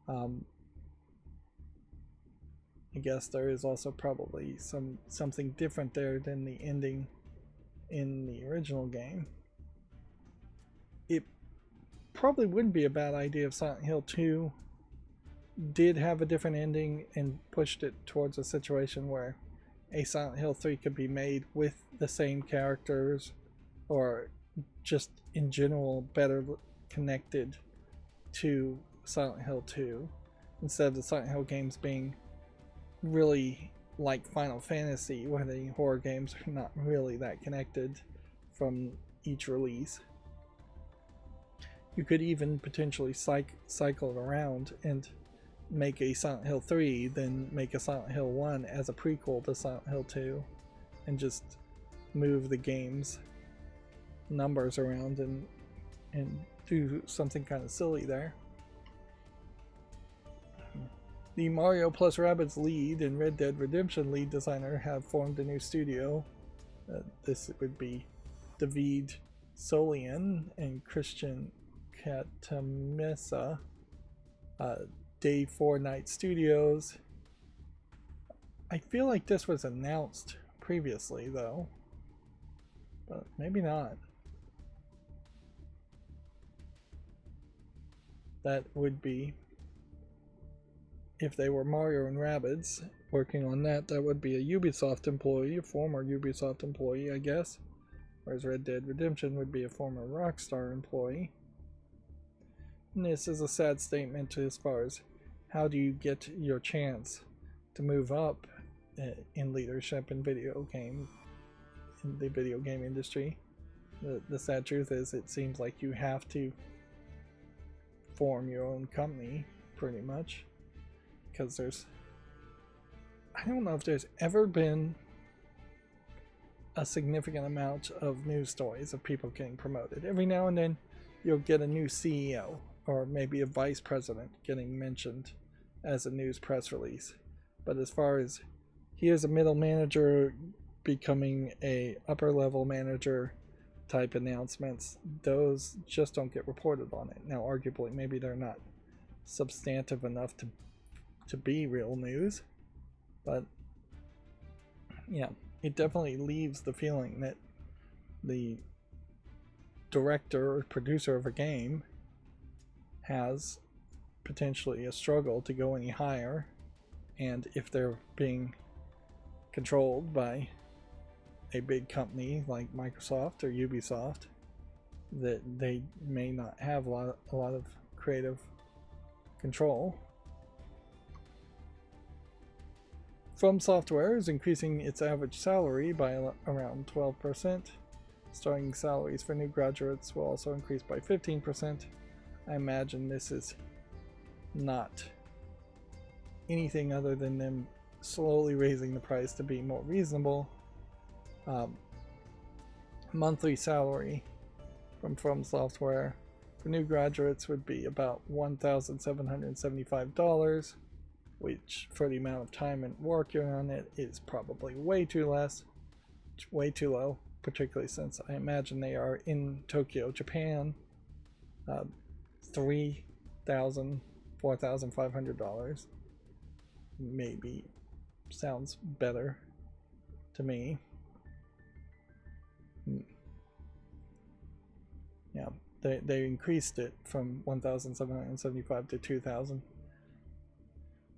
I guess there is also probably something different there than the ending in the original game. It probably wouldn't be a bad idea if Silent Hill 2 did have a different ending and pushed it towards a situation where a Silent Hill 3 could be made with the same characters, or just in general better connected to Silent Hill 2, instead of the Silent Hill games being really like Final Fantasy, where the horror games are not really that connected from each release. You could even potentially cycle it around and make a Silent Hill 3, then make a Silent Hill 1 as a prequel to Silent Hill 2, and just move the game's numbers around and do something kind of silly there. The Mario plus Rabbids lead and Red Dead Redemption lead designer have formed a new studio. This would be David Solian and Christian Catamessa. Day 4 Night Studios. I feel like this was announced previously though, but maybe not. That would be, if they were Mario and Rabbids working on that, that would be a Ubisoft employee, a former Ubisoft employee, I guess. Whereas Red Dead Redemption would be a former Rockstar employee. And this is a sad statement as far as how do you get your chance to move up in leadership in the video game industry. The sad truth is it seems like you have to form your own company pretty much, because I don't know if there's ever been a significant amount of news stories of people getting promoted. Every now and then you'll get a new CEO or maybe a vice president getting mentioned as a news press release, but as far as here's a middle manager becoming a upper level manager type announcements, those just don't get reported on it. Now arguably maybe they're not substantive enough to be real news, but yeah, it definitely leaves the feeling that the director or producer of a game has potentially a struggle to go any higher, and if they're being controlled by a big company like Microsoft or Ubisoft, that they may not have a lot of creative control. From Software is increasing its average salary by around 12%. Starting salaries for new graduates will also increase by 15%. I imagine this is not anything other than them slowly raising the price to be more reasonable. Monthly salary from Software for new graduates would be about $1,775, which for the amount of time and work you're on it is probably way too low, particularly since I imagine they are in Tokyo, Japan. $3,000, $4,500 maybe sounds better to me. Yeah, they increased it from 1,775 to 2,000.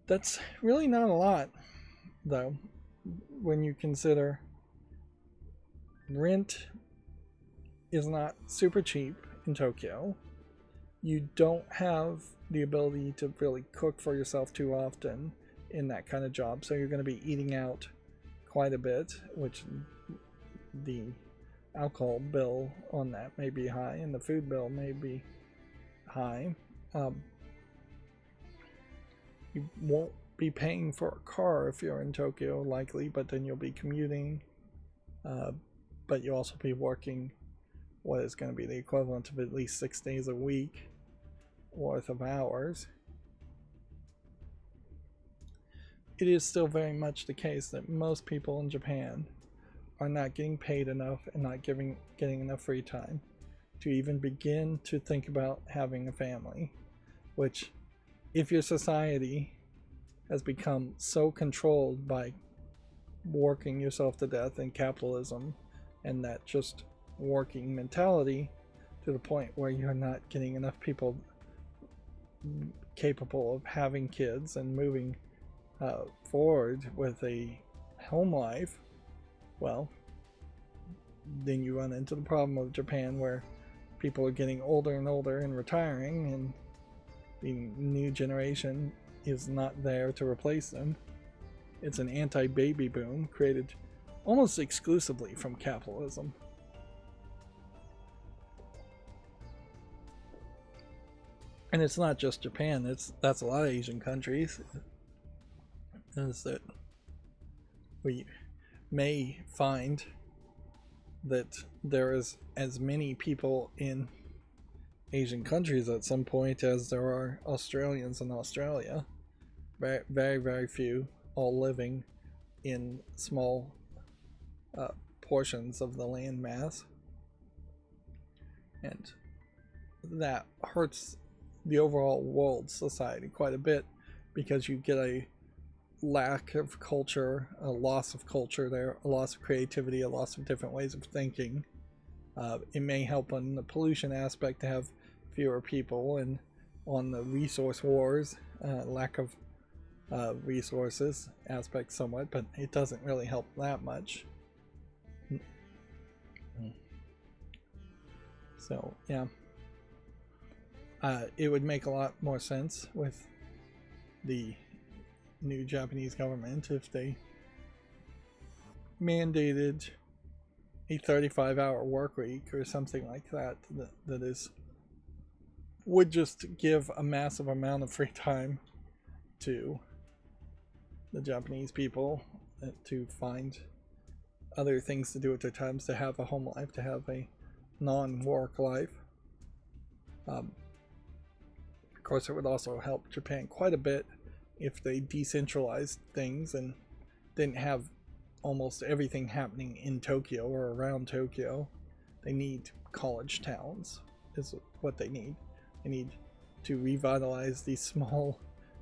That's really not a lot, though, when you consider rent is not super cheap in Tokyo. You don't have the ability to really cook for yourself too often in that kind of job, so you're going to be eating out quite a bit, which the alcohol bill on that may be high and the food bill may be high. You won't be paying for a car if you're in Tokyo, likely, but then you'll be commuting, but you'll also be working what is going to be the equivalent of at least 6 days a week worth of hours. It is still very much the case that most people in Japan are not getting paid enough and not getting enough free time to even begin to think about having a family, which, if your society has become so controlled by working yourself to death and capitalism and that just working mentality to the point where you're not getting enough people capable of having kids and moving forward with a home life, well, then you run into the problem of Japan where people are getting older and older and retiring, and the new generation is not there to replace them. It's an anti-baby boom created almost exclusively from capitalism. And it's not just Japan, that's a lot of Asian countries. Is that we may find that there is as many people in Asian countries at some point as there are Australians in Australia. Very, very, very few, all living in small portions of the land mass. And that hurts the overall world society quite a bit, because you get a lack of culture, a loss of culture there, a loss of creativity, a loss of different ways of thinking. It may help on the pollution aspect to have fewer people, and on the resource wars, lack of resources aspect somewhat, but it doesn't really help that much. So yeah, it would make a lot more sense with the new Japanese government if they mandated a 35-hour work week or something like that, that would just give a massive amount of free time to the Japanese people to find other things to do with their times, to have a home life, to have a non-work life. Of course, it would also help Japan quite a bit if they decentralized things and didn't have almost everything happening in Tokyo or around Tokyo. They need college towns, is what they need. They need to revitalize these small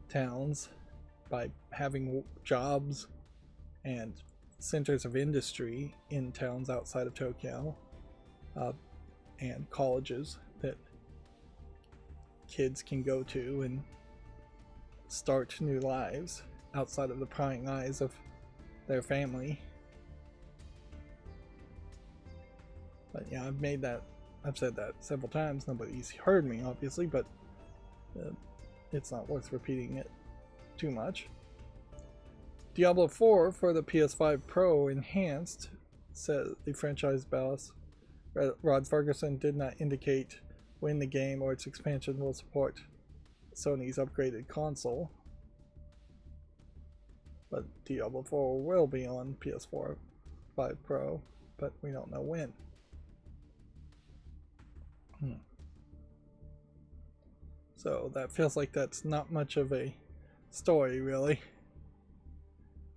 towns by having jobs and centers of industry in towns outside of Tokyo, and colleges that kids can go to and start new lives outside of the prying eyes of their family. But yeah, I've said that several times. Nobody's heard me, obviously, but it's not worth repeating it too much. Diablo 4 for the PS5 Pro Enhanced, said the franchise boss Rod Ferguson did not indicate when the game or its expansion will support Sony's upgraded console. But Diablo 4 will be on PS4 5 Pro, but we don't know when. So that feels like that's not much of a story, really.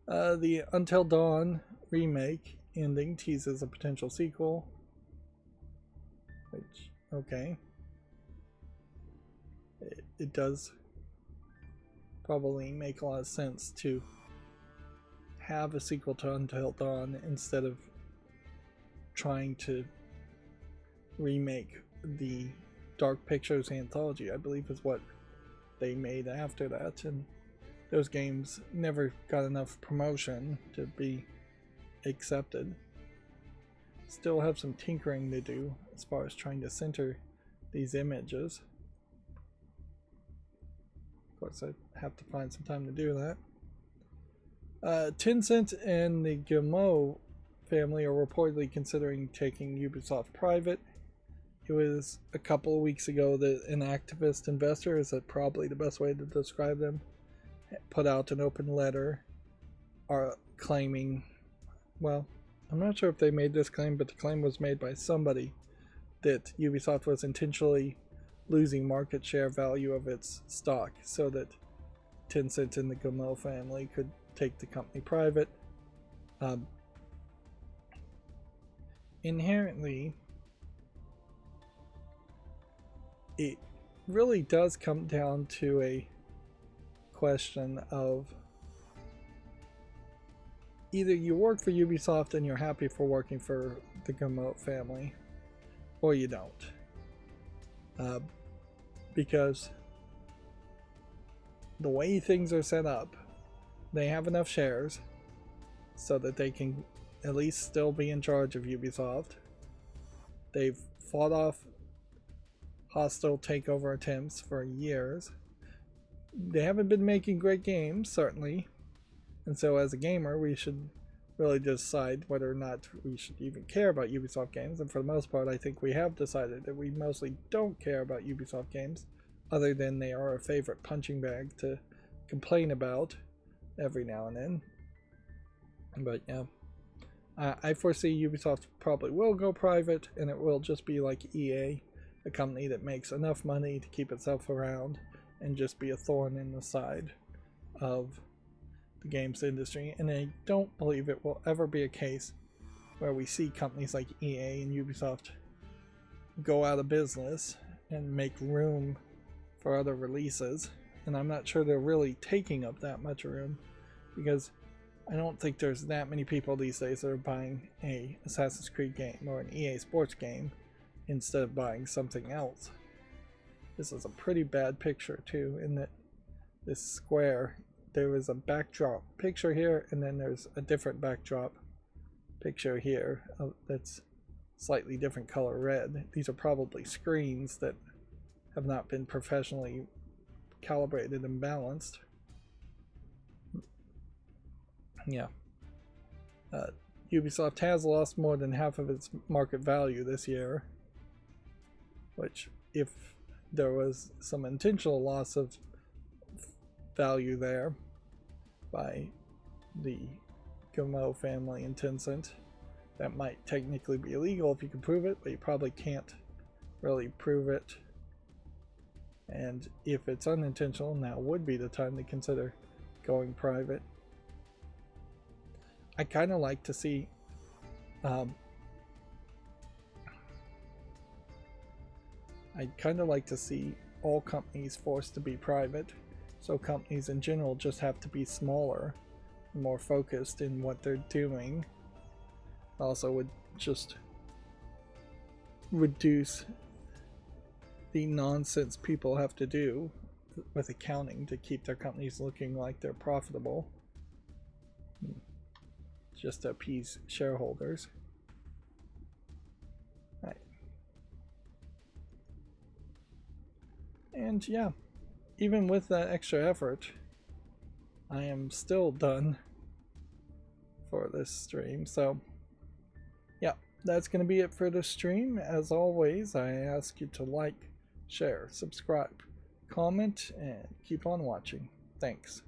The Until Dawn remake ending teases a potential sequel. Which, okay. It does probably make a lot of sense to have a sequel to Until Dawn instead of trying to remake the Dark Pictures anthology, I believe is what they made after that, and those games never got enough promotion to be accepted. Still have some tinkering to do as far as trying to center these images. Of course, I have to find some time to do that. Tencent and the Guillemot family are reportedly considering taking Ubisoft private. It was a couple of weeks ago that an activist investor, is that probably the best way to describe them, put out an open letter claiming, well, I'm not sure if they made this claim, but the claim was made by somebody that Ubisoft was intentionally losing market share value of its stock so that Tencent and the Guillemot family could take the company private. Inherently, it really does come down to a question of either you work for Ubisoft and you're happy for working for the Guillemot family, or you don't. Because the way things are set up, they have enough shares so that they can at least still be in charge of Ubisoft. They've fought off hostile takeover attempts for years. They haven't been making great games, certainly. And so as a gamer, we should really decide whether or not we should even care about Ubisoft games. And for the most part, I think we have decided that we mostly don't care about Ubisoft games, other than they are a favorite punching bag to complain about every now and then. But yeah, I foresee Ubisoft probably will go private, and it will just be like EA, a company that makes enough money to keep itself around and just be a thorn in the side of the games industry, and I don't believe it will ever be a case where we see companies like EA and Ubisoft go out of business and make room for other releases. And I'm not sure they're really taking up that much room, because I don't think there's that many people these days that are buying a Assassin's Creed game or an EA Sports game instead of buying something else. This is a pretty bad picture too, in that this square, there is a backdrop picture here, and then there's a different backdrop picture here that's slightly different color red. These are probably screens that have not been professionally calibrated and balanced. Yeah. Ubisoft has lost more than half of its market value this year, which, if there was some intentional loss of value there by the Guillemot family and Tencent, that might technically be illegal if you can prove it, but you probably can't really prove it. And if it's unintentional, now would be the time to consider going private. I kind of like to see all companies forced to be private, so companies in general just have to be smaller, more focused in what they're doing. Also would just reduce the nonsense people have to do with accounting to keep their companies looking like they're profitable, just to appease shareholders. Right. And yeah, even with that extra effort, I am still done for this stream. So yeah, that's going to be it for the stream. As always, I ask you to like, share, subscribe, comment, and keep on watching. Thanks.